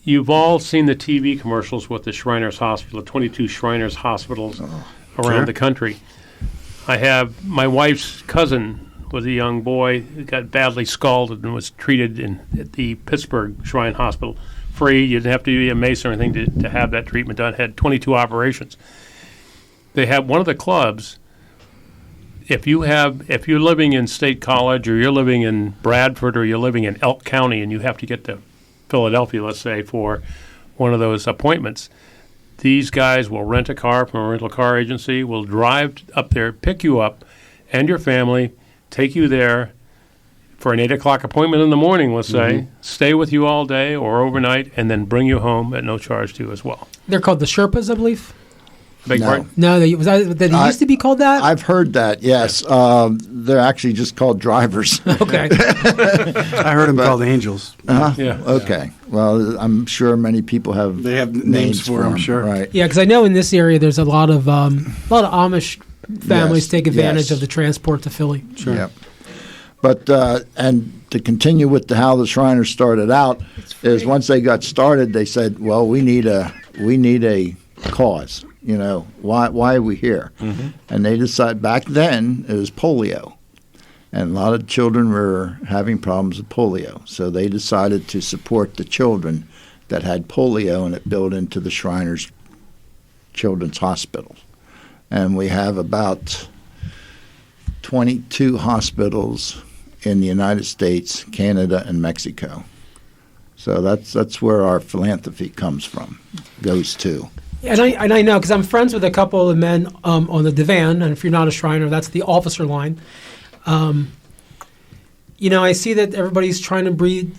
S7: You've all seen the TV commercials with the Shriners Hospital, 22 Shriners hospitals around the country. I have my wife's cousin was a young boy who got badly scalded and was treated at the Pittsburgh Shrine Hospital. Free. You didn't have to be a Mason or anything to have that treatment done. Had 22 operations. They have one of the clubs. If you're living in State College or you're living in Bradford or you're living in Elk County and you have to get to Philadelphia, let's say, for one of those appointments, these guys will rent a car from a rental car agency, will drive up there, pick you up and your family, take you there for an 8 o'clock appointment in the morning, let's say, stay with you all day or overnight, and then bring you home at no charge to you as well.
S3: They're called the Sherpas, I believe.
S7: Beg
S6: No.
S7: pardon?
S3: No, they used to be called that.
S6: I've heard that, yes. They're actually just called drivers.
S3: Okay.
S4: I heard them called angels.
S7: Yeah.
S6: Okay. Well, I'm sure many people have
S4: They have names for 'em, sure.
S6: Right.
S3: Yeah, because I know in this area there's a lot of Amish families
S6: Yes,
S3: take advantage
S6: yes.
S3: of the transport to Philly.
S4: Sure.
S6: Yep. But and to continue with how the Shriners started out is once they got started, they said, "Well, we need a cause. You know, why are we here?" And they decided back then it was polio, and a lot of children were having problems with polio. So they decided to support the children that had polio, and it built into the Shriners Children's Hospital. And we have about 22 hospitals in the United States, Canada, and Mexico. So that's where our philanthropy goes to.
S3: And I know because I'm friends with a couple of men on the divan, and if you're not a Shriner, that's the officer line. I see that everybody's trying to breathe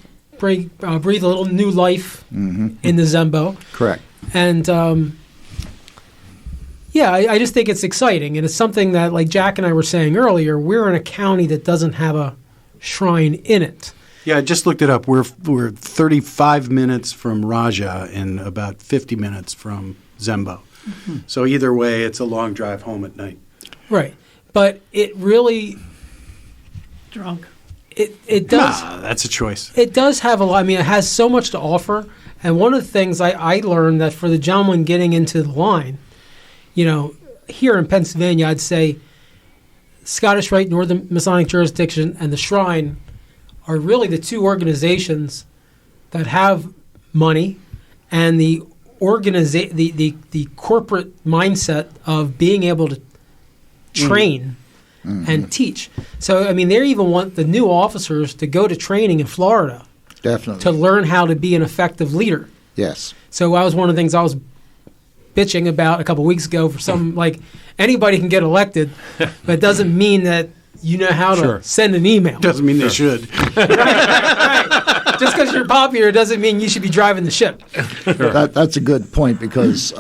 S3: a little new life in the Zembo.
S6: Correct.
S3: And I just think it's exciting, and it's something that, like Jack and I were saying earlier, we're in a county that doesn't have a shrine in it.
S4: Yeah, I just looked it up. We're 35 minutes from Raja and about 50 minutes from Zembo. So either way, it's a long drive home at night.
S3: Right. But it really...
S9: Drunk.
S3: It does...
S4: Nah, that's a choice.
S3: It does have a lot. I mean, it has so much to offer. And one of the things I learned that for the gentleman getting into the line, here in Pennsylvania, I'd say Scottish Rite, Northern Masonic Jurisdiction, and the Shrine are really the two organizations that have money and the corporate mindset of being able to train and teach. So, I mean, they even want the new officers to go to training in Florida
S6: Definitely.
S3: to learn how to be an effective leader.
S6: Yes.
S3: So that was one of the things I was bitching about a couple weeks ago for some, like, anybody can get elected, but it doesn't mean that you know how to send an email.
S4: Doesn't mean they should.
S3: Right. Just because you're popular doesn't mean you should be driving the ship.
S6: That's a good point because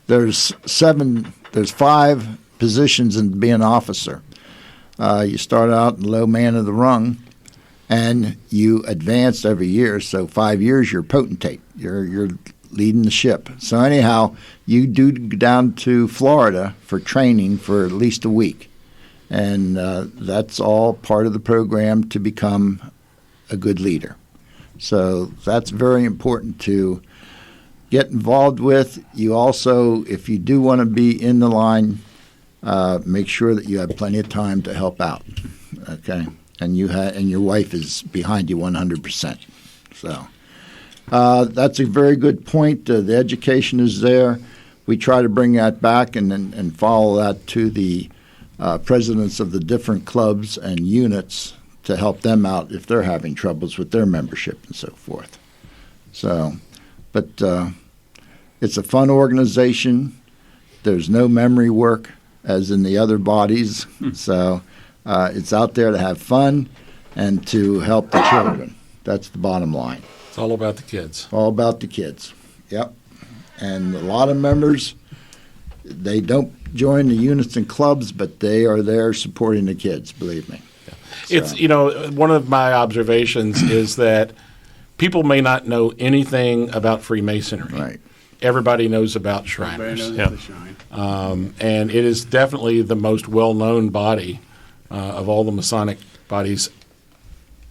S6: there's 5 positions in being an officer. You start out in low man of the rung, and you advance every year. So 5 years, you're potentate. You're leading the ship. So anyhow, you do go down to Florida for training for at least a week. And that's all part of the program to become a good leader. So that's very important to get involved with. You also, if you do want to be in the line, make sure that you have plenty of time to help out. Okay, and and your wife is behind you 100%. So that's a very good point. The education is there. We try to bring that back and follow that to the presidents of the different clubs and units to help them out if they're having troubles with their membership and so forth. So, but it's a fun organization. There's no memory work as in the other bodies. So it's out there to have fun and to help the children. That's the bottom line.
S5: It's all about the kids.
S6: All about the kids. Yep. And a lot of members they don't join the units and clubs, but they are there supporting the kids, believe me.
S5: It's, one of my observations is that people may not know anything about Freemasonry.
S6: Right.
S5: Everybody knows about Shriners.
S4: Everybody knows the Shrine.
S5: And it is definitely the most well-known body of all the Masonic bodies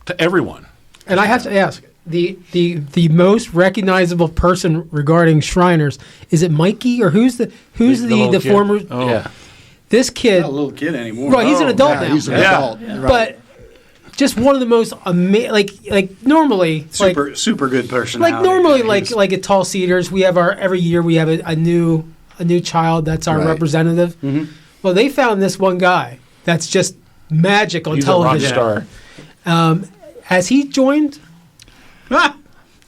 S5: to everyone.
S3: And I have to ask, the most recognizable person regarding Shriners, is it Mikey or who's the
S5: little kid.
S3: former?
S5: Oh. Yeah.
S3: This kid,
S4: Not a little kid anymore.
S3: right? He's an adult
S6: Yeah,
S3: now.
S6: he's an adult. Right.
S3: But just one of the most like normally
S4: Super good personality.
S3: like normally
S4: Yeah, he's-
S3: like at Tall Cedars we have every year we have a new child that's our
S6: Right.
S3: representative. Well, they found this one guy that's just magic on
S5: He's
S3: television.
S5: a rock star.
S3: Has he joined?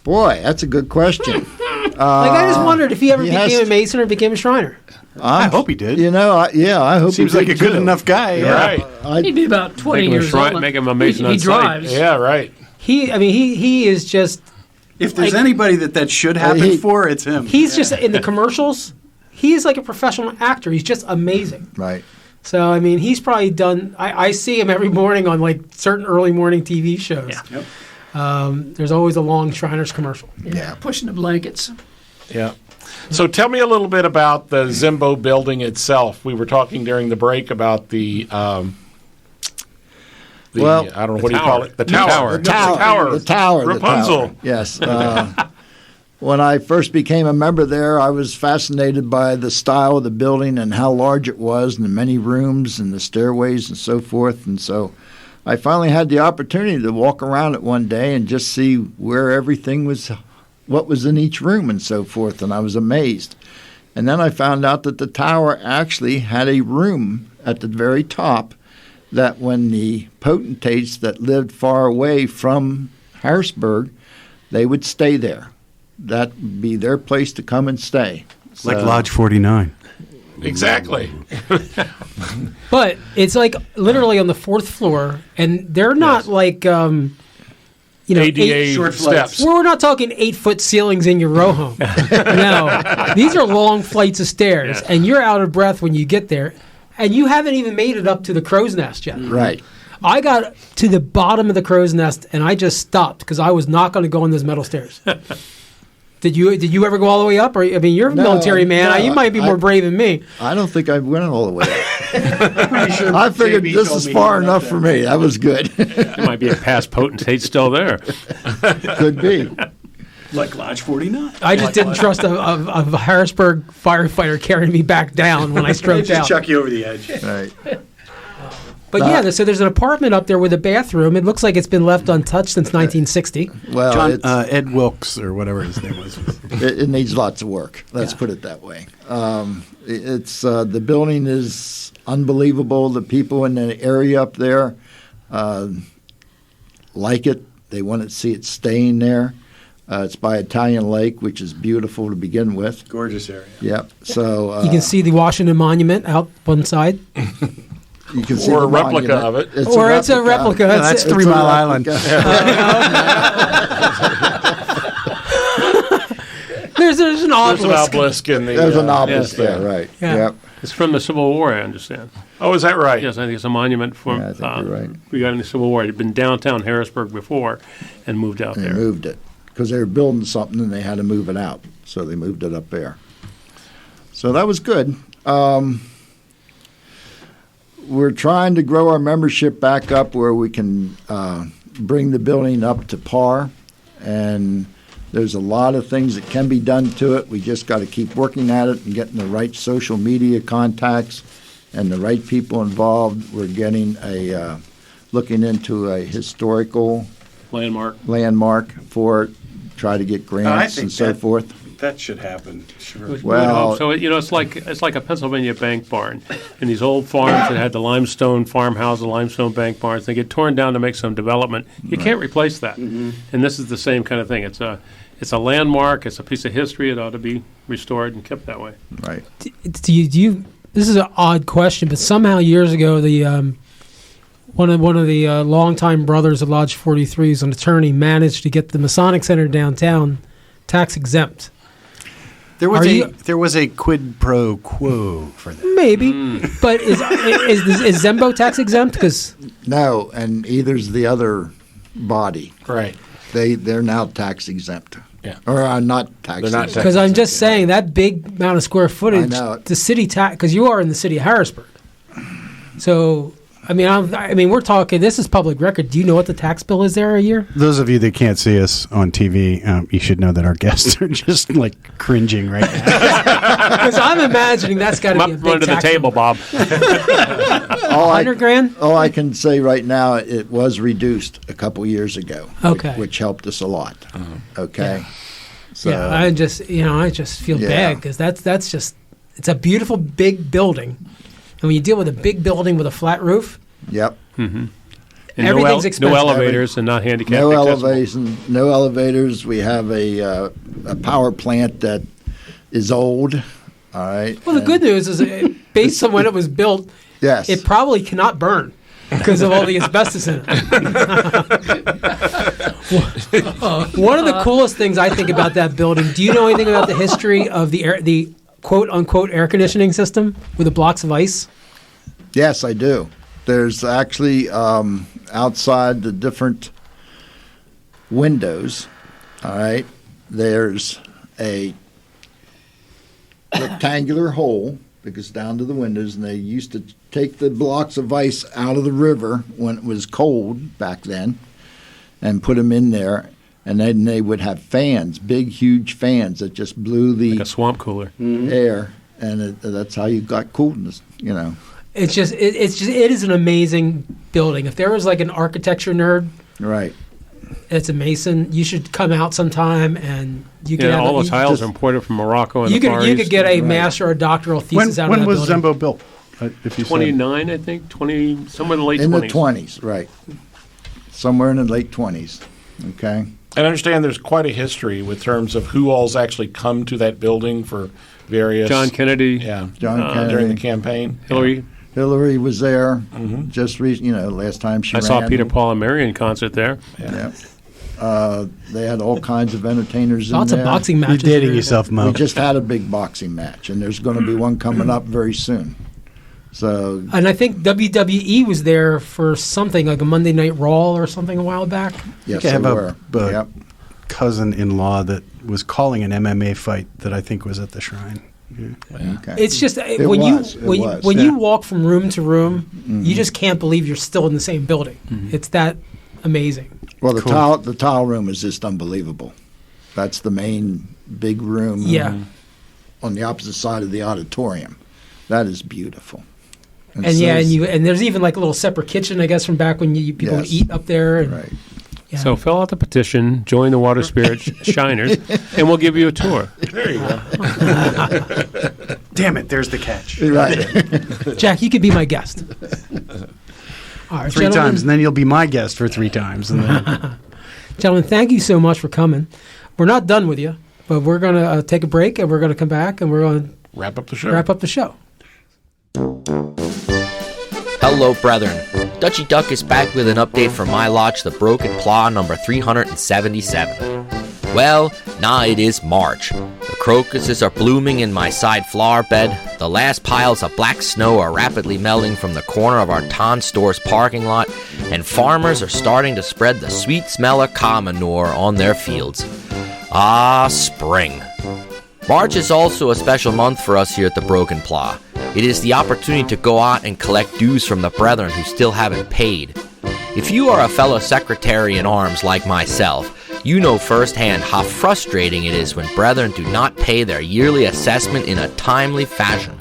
S6: Boy, that's a good question.
S3: Like I just wondered if he ever
S6: he has
S3: became a
S6: to-
S3: Mason or became a Shriner.
S4: I hope he did.
S6: I hope
S4: Seems
S6: he
S4: like a
S6: did
S4: good
S6: too.
S4: enough guy.
S5: Right.
S9: He'd be about 20
S7: Make him a
S9: years
S7: shrine-
S9: old.
S7: make him a Mason
S9: he
S7: on site.
S9: drives.
S5: Yeah, right.
S3: He is just
S4: If there's
S3: Like-
S4: anybody that should happen
S6: he-
S4: for, it's him.
S3: he's just in the commercials. He's like a professional actor. He's just amazing.
S6: Right.
S3: So I mean, he's probably done. I see him every morning on like certain early morning TV shows.
S9: Yeah.
S4: Yep.
S3: There's always a long Shriners commercial.
S6: Yeah.
S9: Pushing the blankets.
S5: Yeah. So tell me a little bit about the Zembo building itself. We were talking during the break about the
S6: Well,
S5: I don't know, what do you call it? The tower.
S6: The tower. The tower.
S5: Rapunzel.
S6: The tower. Yes. When I first became a member there, I was fascinated by the style of the building and how large it was, and the many rooms and the stairways and so forth. And so I finally had the opportunity to walk around it one day and just see where everything was, what was in each room and so forth. And I was amazed. And then I found out that the tower actually had a room at the very top that when the potentates that lived far away from Harrisburg, they would stay there. That would be their place to come and stay.
S4: Like
S6: So-
S4: Lodge 49.
S5: Exactly.
S3: But it's like literally on the fourth floor, and they're not like
S5: ADA
S4: short
S5: steps.
S3: We're not talking 8-foot ceilings in your row home. No, these are long flights of stairs,
S7: Yeah.
S3: and you're out of breath when you get there, and you haven't even made it up to the crow's nest yet.
S6: Right.
S3: I got to the bottom of the crow's nest, and I just stopped because I was not going to go on those metal stairs. Did you ever go all the way up? Or I mean, you're a
S6: No,
S3: military man.
S6: no,
S3: You might be more brave than me.
S6: I don't think I went all the way up.
S4: Pretty sure
S6: I figured
S4: JB
S6: this
S4: told
S6: is
S4: me
S6: far
S4: he
S6: enough
S4: went
S6: for
S4: up
S6: me. That was good.
S7: There might be a past potentate still there.
S6: Could be.
S4: there. Like Lodge 49.
S3: I just didn't trust a Harrisburg firefighter carrying me back down when I
S4: They
S3: stroked
S4: just
S3: out.
S4: chuck you over the edge.
S6: Right.
S3: But yeah, so there's an apartment up there with a bathroom. It looks like it's been left untouched since 1960.
S6: Well,
S4: John, Ed Wilkes, or whatever his name was.
S6: it needs lots of work. Let's put it that way. It's the building is unbelievable. The people in the area up there like it. They want to see it staying there. It's by Italian Lake, which is beautiful to begin with.
S4: Gorgeous area.
S6: Yep. So
S3: You can see the Washington Monument out one side.
S6: you can see
S5: Or
S6: the
S5: a replica
S6: monument.
S5: of it.
S6: It's
S3: Or it's a replica.
S4: No, that's
S3: It's-
S4: 3 Mile Island.
S3: There's an
S5: There's an
S3: obelisk.
S5: obelisk in the.
S6: There's an obelisk
S5: yes,
S6: there, right?
S3: Yeah.
S6: Yep.
S7: It's from the Civil War, I understand.
S5: Oh, is that right?
S7: Yes, I think it's a monument from.
S6: Yeah, I think you're right.
S7: We got in the Civil War. It had been downtown Harrisburg before, and moved out
S6: They
S7: there.
S6: moved it because they were building something and they had to move it out, so they moved it up there. So that was good. We're trying to grow our membership back up where we can bring the building up to par, and there's a lot of things that can be done to it. We just got to keep working at it and getting the right social media contacts and the right people involved. We're getting looking into a historical landmark for it, try to get grants
S4: think
S6: and so
S4: that-
S6: forth.
S4: That should happen. Sure.
S7: We would
S6: Well-
S7: hope so it's like a Pennsylvania bank barn, and these old farms that had the limestone farmhouse, the limestone bank barns. They get torn down to make some development. You can't replace that, and this is the same kind of thing. It's a landmark. It's a piece of history. It ought to be restored and kept that way.
S6: Right.
S3: Do you? This is an odd question, but somehow years ago, the one of the longtime brothers of Lodge 43 is an attorney, managed to get the Masonic Center downtown tax exempt.
S4: There was a quid pro quo for that.
S3: Maybe, but is Zembo tax exempt? Because
S6: No, and either's the other body.
S5: Right.
S6: They're now tax exempt.
S5: Yeah.
S6: Or not tax
S5: They're not
S6: exempt.
S3: because I'm just saying that big amount of square footage,
S6: I know.
S3: the city tax, because you are in the city of Harrisburg. So, I mean, we're talking. This is public record. Do you know what the tax bill is there a year?
S4: Those of you that can't see us on TV, you should know that our guests are just like cringing right now.
S3: Because I'm imagining that's got to be a big
S7: Under the
S3: tax
S7: table,
S3: bill.
S7: Bob.
S3: $100,000.
S6: All I can say right now, it was reduced a couple years ago.
S3: Okay.
S6: Which helped us a lot. Okay. So,
S3: Yeah, I just feel
S6: Yeah.
S3: bad because that's just it's a beautiful big building, and when you deal with a big building with a flat roof,
S6: yep.
S7: And
S3: everything's
S7: no
S3: expensive.
S7: elevators and not handicapped
S6: No
S7: accessible.
S6: no elevators. We have a power plant that is old. All right.
S3: Well, the good news is, based on when it was built,
S6: Yes.
S3: it probably cannot burn because of all the asbestos in it. One of the coolest things I think about that building. Do you know anything about the history of the quote unquote air conditioning system with the blocks of ice?
S6: Yes, I do. There's actually outside the different windows, all right, there's a rectangular hole that goes down to the windows, and they used to take the blocks of ice out of the river when it was cold back then and put them in there, and then they would have fans, big, huge fans that just blew the
S7: Like a swamp cooler.
S6: air, and that's how you got coolness, you know.
S3: It is an amazing building. If there was like an architecture nerd,
S6: Right.
S3: it's a mason. You should come out sometime and you can have
S7: All the
S3: you
S7: tiles
S3: just-
S7: are imported from Morocco and
S3: You
S7: the
S3: could
S7: Far
S3: you
S7: East.
S3: could get a master or doctoral thesis out of
S4: When
S3: that
S4: was
S3: building.
S4: Zembo built? If you said
S7: 29, I think, 20, somewhere in the late
S6: In
S7: 20s.
S6: the 20s, right. Somewhere in the late 20s, okay?
S5: I understand there's quite a history with terms of who all's actually come to that building for various.
S7: John Kennedy,
S5: Yeah.
S6: John Kennedy.
S5: During the campaign.
S7: Hillary.
S6: Hillary was there just last time she
S7: I
S6: ran.
S7: saw Peter, Paul, and Mary in concert there.
S6: Yeah. They had all kinds of entertainers
S3: Lots
S6: in
S3: of
S6: there.
S3: boxing
S4: You're
S3: matches.
S4: dating
S3: there.
S4: yourself, Mo.
S6: We just had a big boxing match, and there's going to be one coming up very soon. So,
S3: And I think WWE was there for something like a Monday Night Raw or something a while back.
S6: yes,
S4: I have
S6: they
S4: a
S6: were.
S4: a
S6: Yep.
S4: cousin-in-law that was calling an MMA fight that I think was at the Shrine.
S6: Okay.
S3: It's just
S6: It
S3: when
S6: was,
S3: you
S6: yeah.
S3: walk from room to room, you just can't believe you're still in the same building. It's that amazing.
S6: Well, the tile room is just unbelievable. That's the main big room
S3: Yeah.
S6: on the opposite side of the auditorium. That is beautiful.
S3: And
S6: so
S3: yeah,
S6: is-
S3: and there's even like a little separate kitchen, I guess, from back when people would
S6: Yes.
S3: eat up there. And,
S6: right.
S3: yeah.
S7: So fill out the petition, join the Water Spirit Shiners, and we'll give you a tour.
S5: There you go.
S4: Damn it, there's the catch.
S6: Right.
S3: Jack, you could be my guest. All right,
S4: 3
S3: gentlemen,
S4: times, and then you'll be my guest for 3 times. And then
S3: Gentlemen, thank you so much for coming. We're not done with you, but we're going to take a break, and we're going to come back, and we're going to
S5: Wrap up the show.
S3: wrap up the show.
S10: Hello, brethren. Dutchie Doug is back with an update from my lodge, the Broken Plow number 377. Well, now it is March. The crocuses are blooming in my side flower bed. The last piles of black snow are rapidly melting from the corner of our town store's parking lot, and farmers are starting to spread the sweet smell of cow manure on their fields. Ah, spring. March is also a special month for us here at the Broken Plow. It is the opportunity to go out and collect dues from the brethren who still haven't paid. If you are a fellow secretary in arms like myself, you know firsthand how frustrating it is when brethren do not pay their yearly assessment in a timely fashion.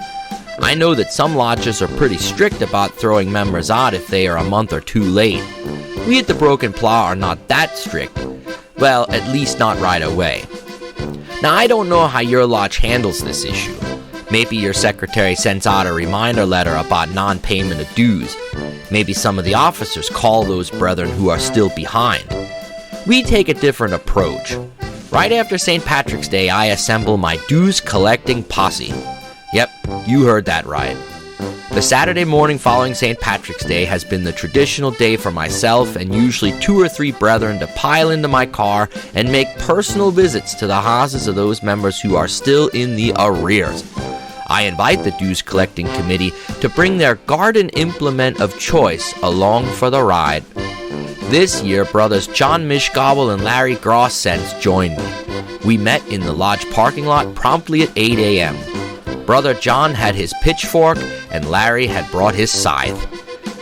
S10: I know that some lodges are pretty strict about throwing members out if they are a month or two late. We at the Broken Plow are not that strict. Well, at least not right away. Now, I don't know how your lodge handles this issue. Maybe your secretary sends out a reminder letter about non-payment of dues. Maybe some of the officers call those brethren who are still behind. We take a different approach. Right after St. Patrick's Day, I assemble my dues collecting posse. Yep, you heard that right. The Saturday morning following St. Patrick's Day has been the traditional day for myself and usually 2 or 3 brethren to pile into my car and make personal visits to the houses of those members who are still in the arrears. I invite the dues collecting committee to bring their garden implement of choice along for the ride. This year, brothers John Mishgobble and Larry Grosssense joined me. We met in the lodge parking lot promptly at 8 a.m. Brother John had his pitchfork and Larry had brought his scythe.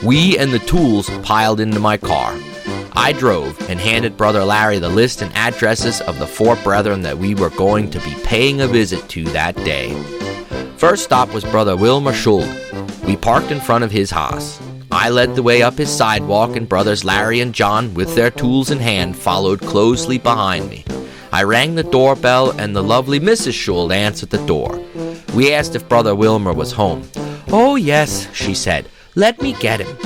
S10: We and the tools piled into my car. I drove and handed Brother Larry the list and addresses of the 4 brethren that we were going to be paying a visit to that day. First stop was Brother Wilmer Schuld. We parked in front of his house. I led the way up his sidewalk and brothers Larry and John, with their tools in hand, followed closely behind me. I rang the doorbell and the lovely Mrs. Schuld answered the door. We asked if Brother Wilmer was home. "Oh, yes," she said. "Let me get him."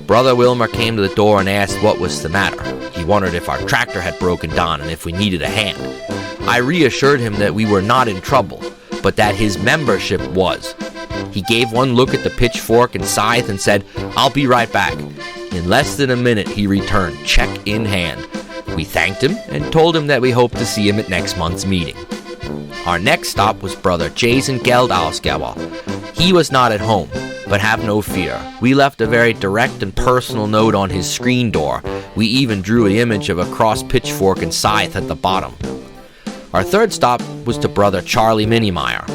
S10: Brother Wilmer came to the door and asked what was the matter. He wondered if our tractor had broken down and if we needed a hand. I reassured him that we were not in trouble, but that his membership was. He gave one look at the pitchfork and scythe and said, "I'll be right back." In less than a minute, he returned, check in hand. We thanked him and told him that we hoped to see him at next month's meeting. Our next stop was Brother Jason Geldausgeber. He was not at home, but have no fear. We left a very direct and personal note on his screen door. We even drew an image of a crossed pitchfork and scythe at the bottom. Our third stop was to Brother Charlie Minimeyer.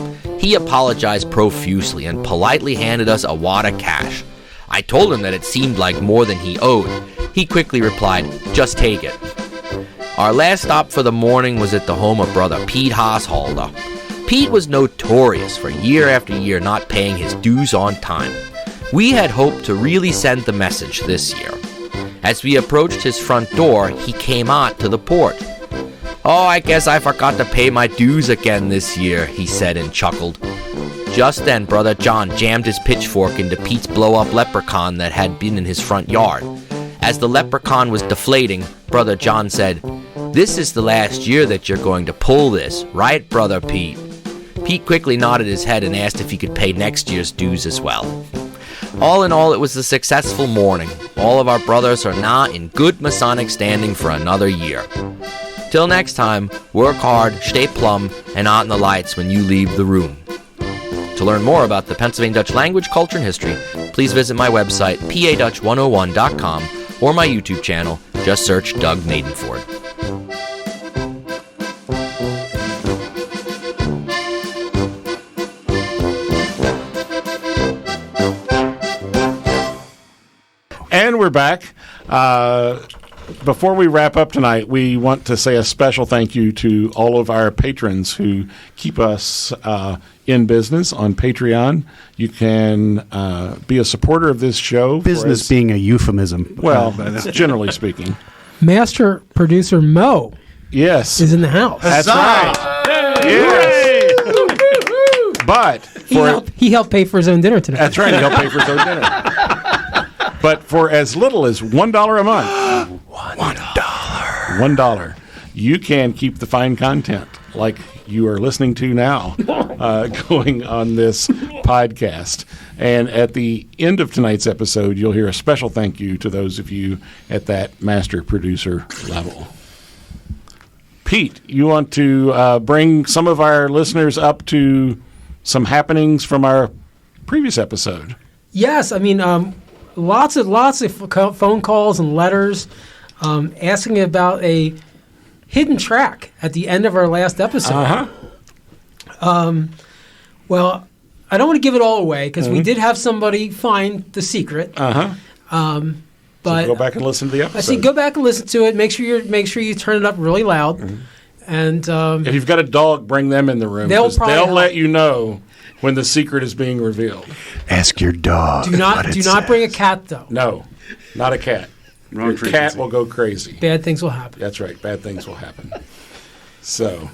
S10: He apologized profusely and politely handed us a wad of cash. I told him that it seemed like more than he owed. He quickly replied, "Just take it." Our last stop for the morning was at the home of Brother Pete Haasholder. Pete was notorious for year after year not paying his dues on time. We had hoped to really send the message this year. As we approached his front door, he came out to the porch. "Oh, I guess I forgot to pay my dues again this year," he said and chuckled. Just then, Brother John jammed his pitchfork into Pete's blow-up leprechaun that had been in his front yard. As the leprechaun was deflating, Brother John said, "This is the last year that you're going to pull this, right, Brother Pete?" Pete quickly nodded his head and asked if he could pay next year's dues as well. All in all, it was a successful morning. All of our brothers are now in good Masonic standing for another year. Till next time, work hard, stay plumb, and out in the lights when you leave the room. To learn more about the Pennsylvania Dutch language, culture, and history, please visit my website, padutch101.com, or my YouTube channel. Just search Doug Maidenford.
S5: And we're back. Before we wrap up tonight, we want to say a special thank you to all of our patrons who keep us in business on Patreon. You can be a supporter of this show.
S4: Business being a euphemism.
S5: Well, generally speaking.
S3: Master producer Mo
S5: Yes.
S3: is in the house.
S5: That's right. Yes. But
S3: He helped pay for his own dinner today.
S5: that's right. He helped pay for his own dinner. But for as little as $1 a month, $1, you can keep the fine content like you are listening to now going on this podcast. And at the end of tonight's episode, you'll hear a special thank you to those of you at that master producer level. Pete, you want to bring some of our listeners up to some happenings from our previous episode?
S3: Yes, I mean, lots of phone calls and letters asking about a hidden track at the end of our last episode. Well, I don't want to give it all away because we did have somebody find the secret.
S5: But so go back and listen to the episode.
S3: I say go back and listen to it. Make sure you turn it up really loud. And
S5: if you've got a dog, bring them in the room. They'll let you know when the secret is being revealed.
S4: Ask your dog.
S3: Do not bring a cat though.
S5: No, not a cat.
S1: Wrong
S5: Your cat will go crazy.
S3: Bad things will happen.
S5: That's right. Bad things will happen. So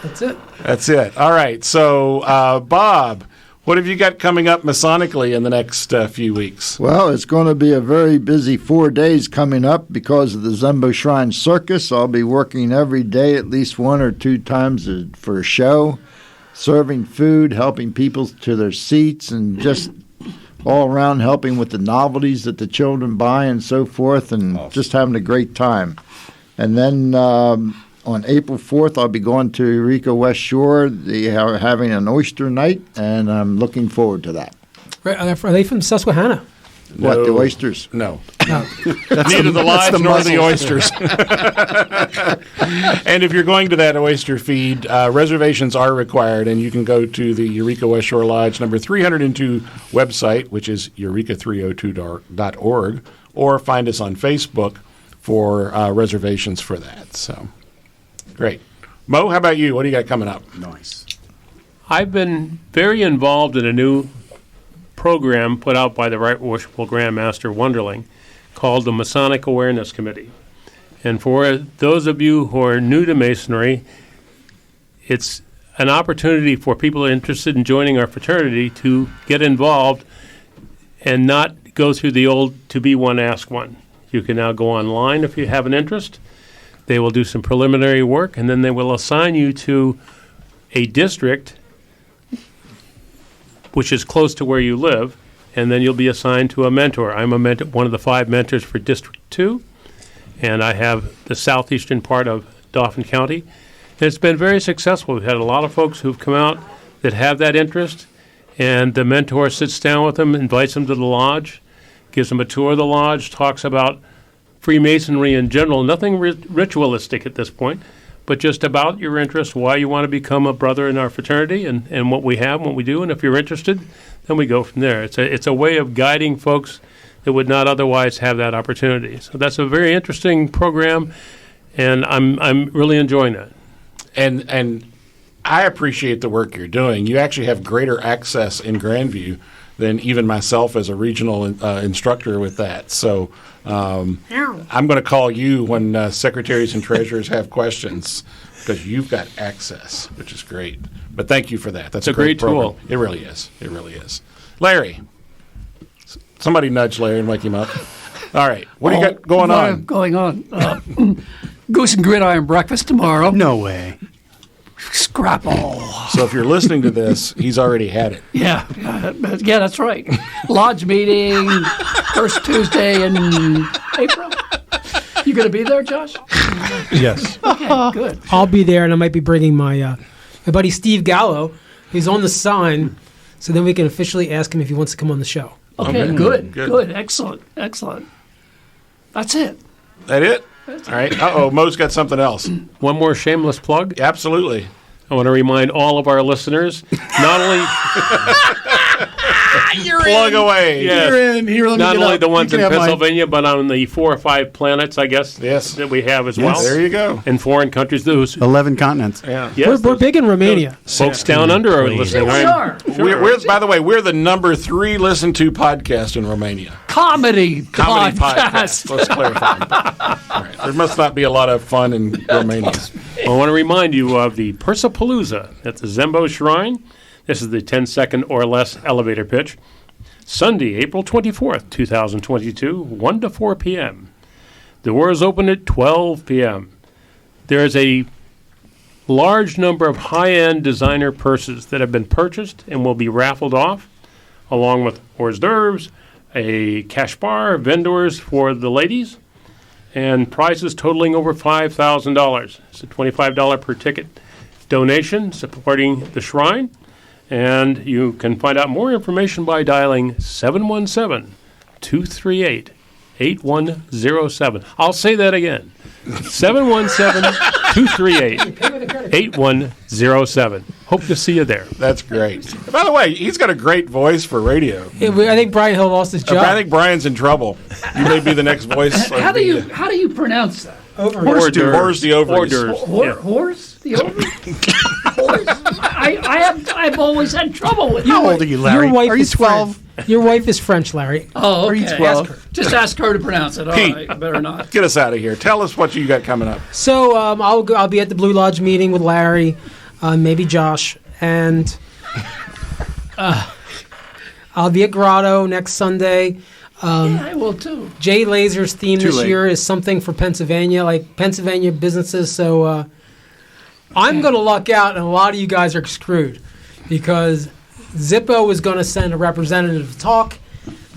S3: that's it.
S5: That's it. All right. So Bob, what have you got coming up Masonically in the next few weeks?
S6: Well, it's going to be a very busy 4 days coming up because of the Zembo Shrine Circus. I'll be working every day at least 1 or 2 times for a show, serving food, helping people to their seats, and just all around helping with the novelties that the children buy and so forth, and just having a great time. And then on April 4th, I'll be going to Eureka West Shore. They are having an oyster night, and I'm looking forward to that.
S3: Right, are they from Susquehanna?
S6: What, the oysters?
S5: No. Neither the lodge nor the oysters. And if you're going to that oyster feed, reservations are required, and you can go to the Eureka West Shore Lodge number 302 website, which is eureka302.org, or find us on Facebook for reservations for that. So, great. Mo, how about you? What do you got coming up?
S4: Nice.
S7: I've been very involved in a new program put out by the Right Worshipful Grand Master Wonderling called the Masonic Awareness Committee. And for those of you who are new to Masonry, it's an opportunity for people interested in joining our fraternity to get involved and not go through the old to be one, ask one. You can now go online if you have an interest. They will do some preliminary work, and then they will assign you to a district which is close to where you live, and then you'll be assigned to a mentor. I'm one of the 5 mentors for District 2, and I have the southeastern part of Dauphin County. And it's been very successful. We've had a lot of folks who've come out that have that interest, and the mentor sits down with them, invites them to the lodge, gives them a tour of the lodge, talks about Freemasonry in general, nothing ritualistic at this point, but just about your interest, why you want to become a brother in our fraternity, and what we have, what we do, and if you're interested, then we go from there. It's a way of guiding folks that would not otherwise have that opportunity. So that's a very interesting program, and I'm really enjoying that.
S5: And I appreciate the work you're doing. You actually have greater access in Grandview than even myself as a regional instructor with that. So I'm going to call you when secretaries and treasurers have questions, because you've got access, which is great. But thank you for that. That's a great
S7: tool.
S5: It really is. It really is. Larry. Somebody nudge Larry and wake him up. All right. What do you got going on?
S9: Going on. Goose and gridiron breakfast tomorrow.
S4: No way.
S9: Scrapple.
S5: So if you're listening to this, he's already had it.
S9: Yeah, that's right. Lodge meeting, first Tuesday in April. You going to be there, Josh?
S4: Yes.
S9: Okay, good.
S3: I'll be there, and I might be bringing my buddy Steve Gallo, who's on the sign, so then we can officially ask him if he wants to come on the show.
S9: Okay, good. Excellent. That's it.
S5: That it? All right. Uh-oh, Mo's got something else.
S7: One more shameless plug.
S5: Absolutely.
S7: I want to remind all of our listeners, not only
S5: plug away.
S7: Yes,
S8: You're in. Here, let me
S7: not
S8: get
S7: only
S8: up.
S7: the ones
S8: You
S7: in
S8: can have mine.
S7: Pennsylvania, but on the 4 or 5 planets, I guess,
S5: Yes.
S7: that we have as well.
S5: There you go.
S7: In foreign countries, those
S4: 11 continents.
S5: Yeah.
S7: yes,
S3: We're big in Romania.
S7: folks down under are listening.
S9: We are.
S5: We're by the way, we're the number 3 listened to podcast in Romania.
S9: Comedy
S5: Podcast. Let's clarify. All right. There must not be a lot of fun in Romania.
S7: I want to remind you of the Persapalooza at the Zembo Shrine. This is the 10-second or less elevator pitch. Sunday, April 24th, 2022, 1 to 4 p.m. The doors open at 12 p.m. There is a large number of high-end designer purses that have been purchased and will be raffled off, along with hors d'oeuvres, a cash bar, vendors for the ladies, and prizes totaling over $5,000. It's a $25 per ticket donation supporting the shrine, and you can find out more information by dialing 717-238-8107. I'll say that again, 717-238-8107. Hope to see you there.
S5: That's great. By the way, he's got a great voice for radio.
S3: I think Brian Hill lost his job.
S5: I think Brian's in trouble. You may be the next voice.
S9: How do you pronounce that?
S5: Hors the ovaries.
S9: Horse? The ovaries? Horse? I've always had trouble with
S4: How old are you, Larry?
S3: Your wife
S4: Are you
S3: is
S4: 12?
S3: Your wife is French, Larry.
S9: Oh, okay.
S4: Are you 12?
S9: Just ask her to pronounce it. All
S5: Pete.
S9: right, I better not.
S5: Get us out of here. Tell us what you got coming up.
S3: So I'll be at the Blue Lodge meeting with Larry, maybe Josh, and I'll be at Grotto next Sunday.
S9: Yeah, I will too.
S3: Jay Laser's theme
S4: Too
S3: this
S4: late.
S3: year is something for Pennsylvania, like Pennsylvania businesses. So I'm going to luck out, and a lot of you guys are screwed because Zippo is going to send a representative to talk,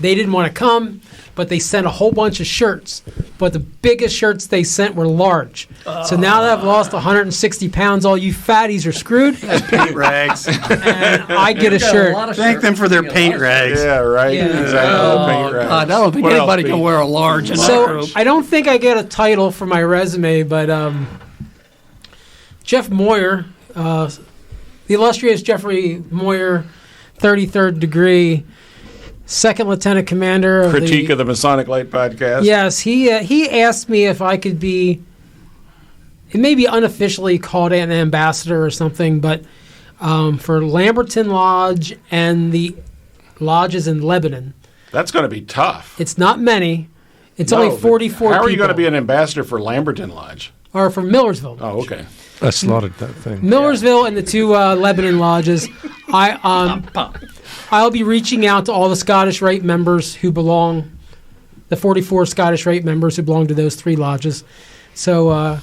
S3: they didn't want to come, but they sent a whole bunch of shirts. But the biggest shirts they sent were large. So now that I've lost 160 pounds, all you fatties are screwed.
S4: Paint rags.
S3: And I get a shirt.
S4: Thank them for their paint rags.
S5: Yeah, right.
S3: Yeah.
S5: Exactly. Paint rags.
S9: God, I don't think
S5: What else,
S9: anybody
S5: Pete?
S9: can wear a large in that
S3: So
S9: group.
S3: I don't think I get a title for my resume, but Jeff Moyer, the illustrious Jeffrey Moyer, 33rd degree, second lieutenant commander of
S5: Critique of the Masonic Light podcast.
S3: Yes, he asked me if I could be, it may be unofficially called an ambassador or something, but for Lamberton Lodge and the lodges in Lebanon.
S5: That's going to be tough.
S3: It's not many. It's
S5: No,
S3: only
S5: but
S3: 44
S5: How are you
S3: people.
S5: going to be an ambassador for Lamberton Lodge?
S3: Or for Millersville.
S5: Oh, okay.
S2: I slaughtered that thing.
S3: Millersville and the two Lebanon lodges. I'll be reaching out to all the Scottish Rite members who belong, the 44 Scottish Rite members who belong to those three lodges. So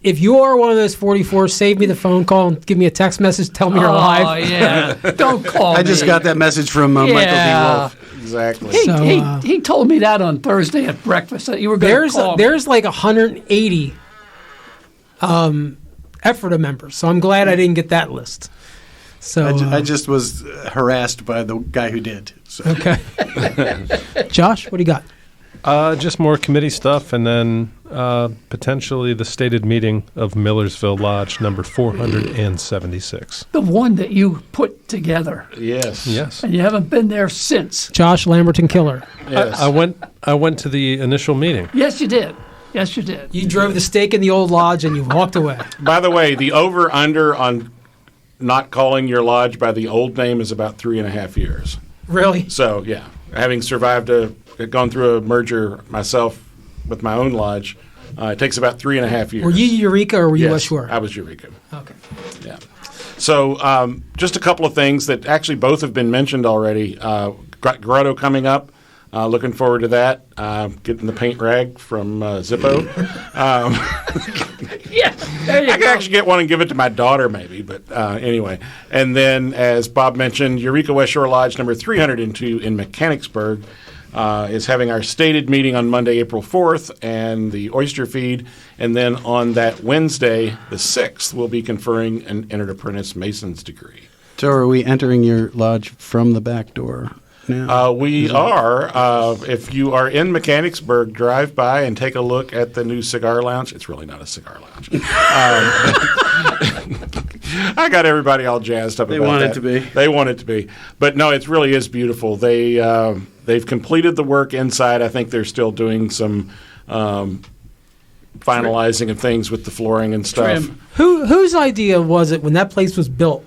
S3: if you are one of those 44, save me the phone call and give me a text message. Tell me you're
S9: Oh,
S3: alive.
S9: yeah. Don't call me.
S4: I just got that message from Michael D.
S9: Yeah.
S4: Wolf.
S5: Exactly.
S9: He,
S3: So,
S9: he told me that on Thursday at breakfast that you were going to call me.
S3: There's like 180 Ephrata members, so I'm glad I didn't get that list. So
S4: I just was harassed by the guy who did. So.
S3: okay. Josh, what do you got?
S2: Just more committee stuff, and then potentially the stated meeting of Millersville Lodge number 476.
S9: The one that you put together,
S5: Yes.
S2: Yes.
S9: and you haven't been there since.
S3: Josh Lamberton Killer.
S5: Yes.
S2: I went to the initial meeting.
S9: Yes, you did. Yes, you did.
S3: You drove the stake in the old lodge and you walked away.
S5: By the way, the over-under on not calling your lodge by the old name is about 3.5 years.
S3: Really?
S5: So, yeah, having survived gone through a merger myself with my own lodge, it takes about 3.5 years.
S3: Were you Eureka or were you
S5: Yes,
S3: West Shore?
S5: I was Eureka.
S3: Okay.
S5: Yeah. So, just a couple of things that actually both have been mentioned already. Grotto coming up. Looking forward to that. Getting the paint rag from Zippo.
S9: Yeah, there you
S5: I could
S9: go.
S5: actually get one and give it to my daughter, maybe. But anyway. And then, as Bob mentioned, Eureka West Shore Lodge number 302 in Mechanicsburg is having our stated meeting on Monday, April 4th, and the oyster feed. And then on that Wednesday, the 6th, we'll be conferring an entered apprentice mason's degree.
S4: So are we entering your lodge from the back door now?
S5: We are. If you are in Mechanicsburg, drive by and take a look at the new cigar lounge. It's really not a cigar lounge. I got everybody all jazzed up
S4: They
S5: about
S4: want
S5: that.
S4: it to be.
S5: They want it to be. But no, it really is beautiful. They've completed the work inside. I think they're still doing some finalizing of things with the flooring and stuff.
S9: Trim.
S3: Whose idea was it when that place was built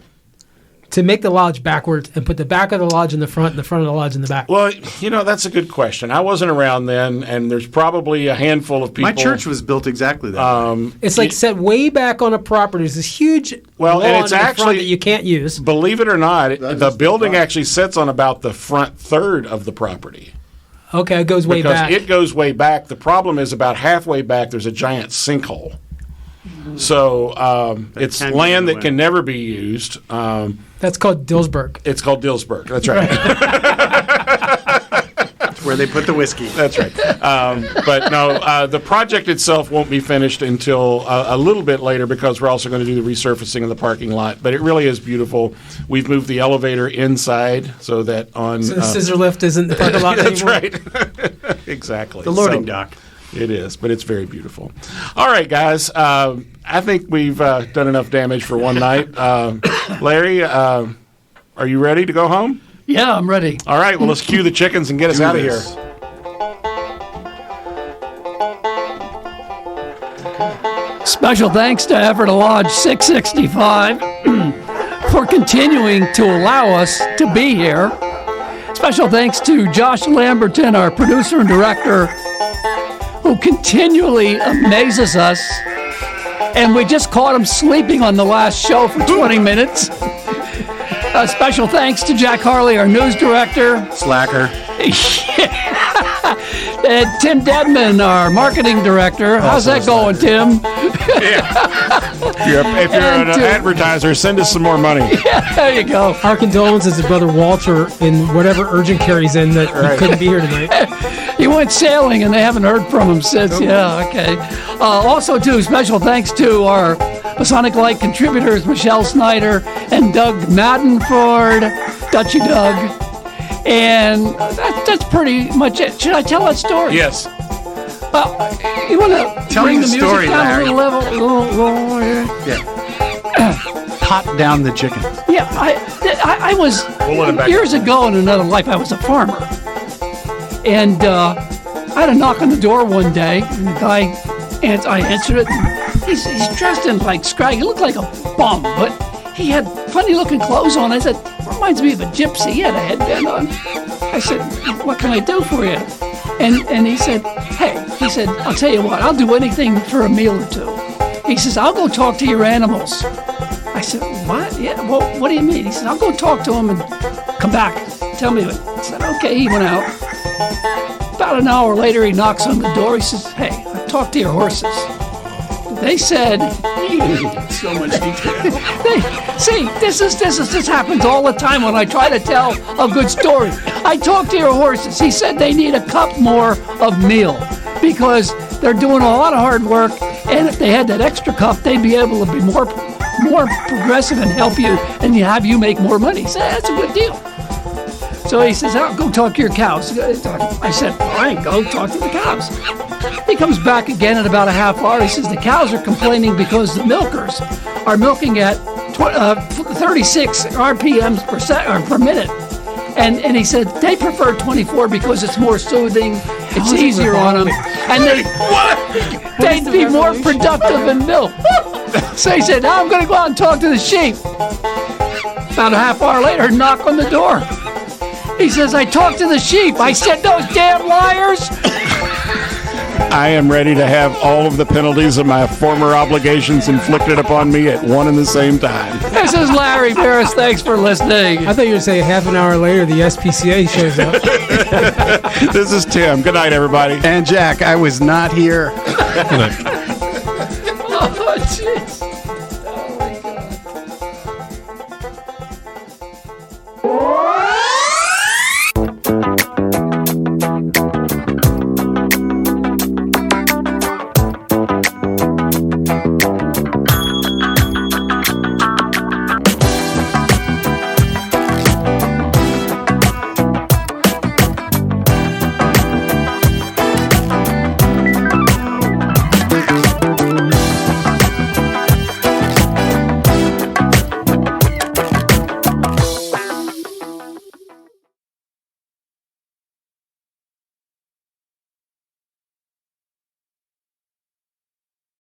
S3: to make the lodge backwards and put the back of the lodge in the front and the front of the lodge in the back?
S5: Well, that's a good question. I wasn't around then, and there's probably a handful of people.
S4: My church was built exactly that way.
S3: It's like set way back on a property. There's this huge
S5: Well,
S3: lawn
S5: and it's
S3: in the front
S5: actually-
S3: that you can't use.
S5: Believe it or not, the
S6: just
S5: building
S6: the front.
S5: actually sits on about the front third of the property.
S3: Okay, it goes way
S5: Because
S3: back.
S5: it goes way back. The problem is about halfway back, there's a giant sinkhole. So it's
S4: can go
S5: land that
S4: anywhere.
S5: can never be used.
S3: That's called Dillsburg.
S5: It's called Dillsburg. That's right.
S4: Where they put the whiskey.
S5: That's right. But no, the project itself won't be finished until a little bit later because we're also going to do the resurfacing of the parking lot. But it really is beautiful. We've moved the elevator inside so that on...
S3: So the scissor lift isn't the parking lot
S5: That's
S3: anymore.
S5: right. Exactly.
S4: The loading
S5: So-
S4: dock.
S5: It is, but it's very beautiful. All right, guys. I think we've done enough damage for one night. Larry, are you ready to go home?
S9: Yeah, I'm ready.
S5: All right. Well, let's cue the chickens and get us out of here.
S9: Special thanks to Ephrata Lodge 665 for continuing to allow us to be here. Special thanks to Josh Lamberton, our producer and director, who continually amazes us. And we just caught him sleeping on the last show for 20 minutes. Special thanks to Jack Harley, our news director.
S4: Slacker.
S9: And Tim Dedman, our marketing director. How's that going, Tim?
S5: If you're an advertiser, send us some more money.
S9: Yeah, there you go.
S3: Our condolences to Brother Walter in whatever urgent care he's in that he couldn't be here tonight.
S9: He went sailing, and they haven't heard from him since. Yeah, okay. Also, too, special thanks to our Masonic Light contributors, Michelle Snyder and Doug Maddenford, Dutchie Doug. And that's pretty much it. Should I tell that story?
S5: Yes.
S9: You want to
S4: Tell
S9: bring
S4: me
S9: the
S4: the
S9: music
S4: story,
S9: down
S4: Larry.
S9: a little level?
S4: Pot down the chicken.
S9: Yeah, I was
S5: let him back
S9: years ago in another life. I was a farmer, and I had a knock on the door one day, and the guy, and I answered it. And he's dressed in like scraggy, he looked like a bum, but he had funny looking clothes on. I said, reminds me of a gypsy. He had a headband on. I said, what can I do for you? And he said, I'll tell you what, I'll do anything for a meal or two. He says, I'll go talk to your animals. I said, what? Yeah, well, what do you mean? He said, I'll go talk to them and come back. Tell me what. I said, okay. He went out. About an hour later, he knocks on the door. He says, hey, I talked to your horses. They said,
S8: So much detail.
S9: this happens all the time when I try to tell a good story. I talked to your horses. He said they need a cup more of meal because they're doing a lot of hard work, and if they had that extra cup, they'd be able to be more progressive and help you and have you make more money. He said, that's a good deal. So he says, I'll go talk to your cows. I said, fine, go talk to the cows. He comes back again in about a half hour. He says, the cows are complaining because the milkers are milking at 36 RPMs per minute. And he said, they prefer 24 because it's more soothing, it's easier on them, and they'd be more productive in milk. So he said, now I'm going to go out and talk to the sheep. About a half hour later, knock on the door. He says, I talked to the sheep. I said, those damn liars.
S5: I am ready to have all of the penalties of my former obligations inflicted upon me at one and the same time.
S9: This is Larry Merris. Thanks for listening.
S3: I thought you were saying half an hour later the SPCA shows up.
S5: This is Tim. Good night, everybody.
S4: And Jack, I was not here.
S1: Good night.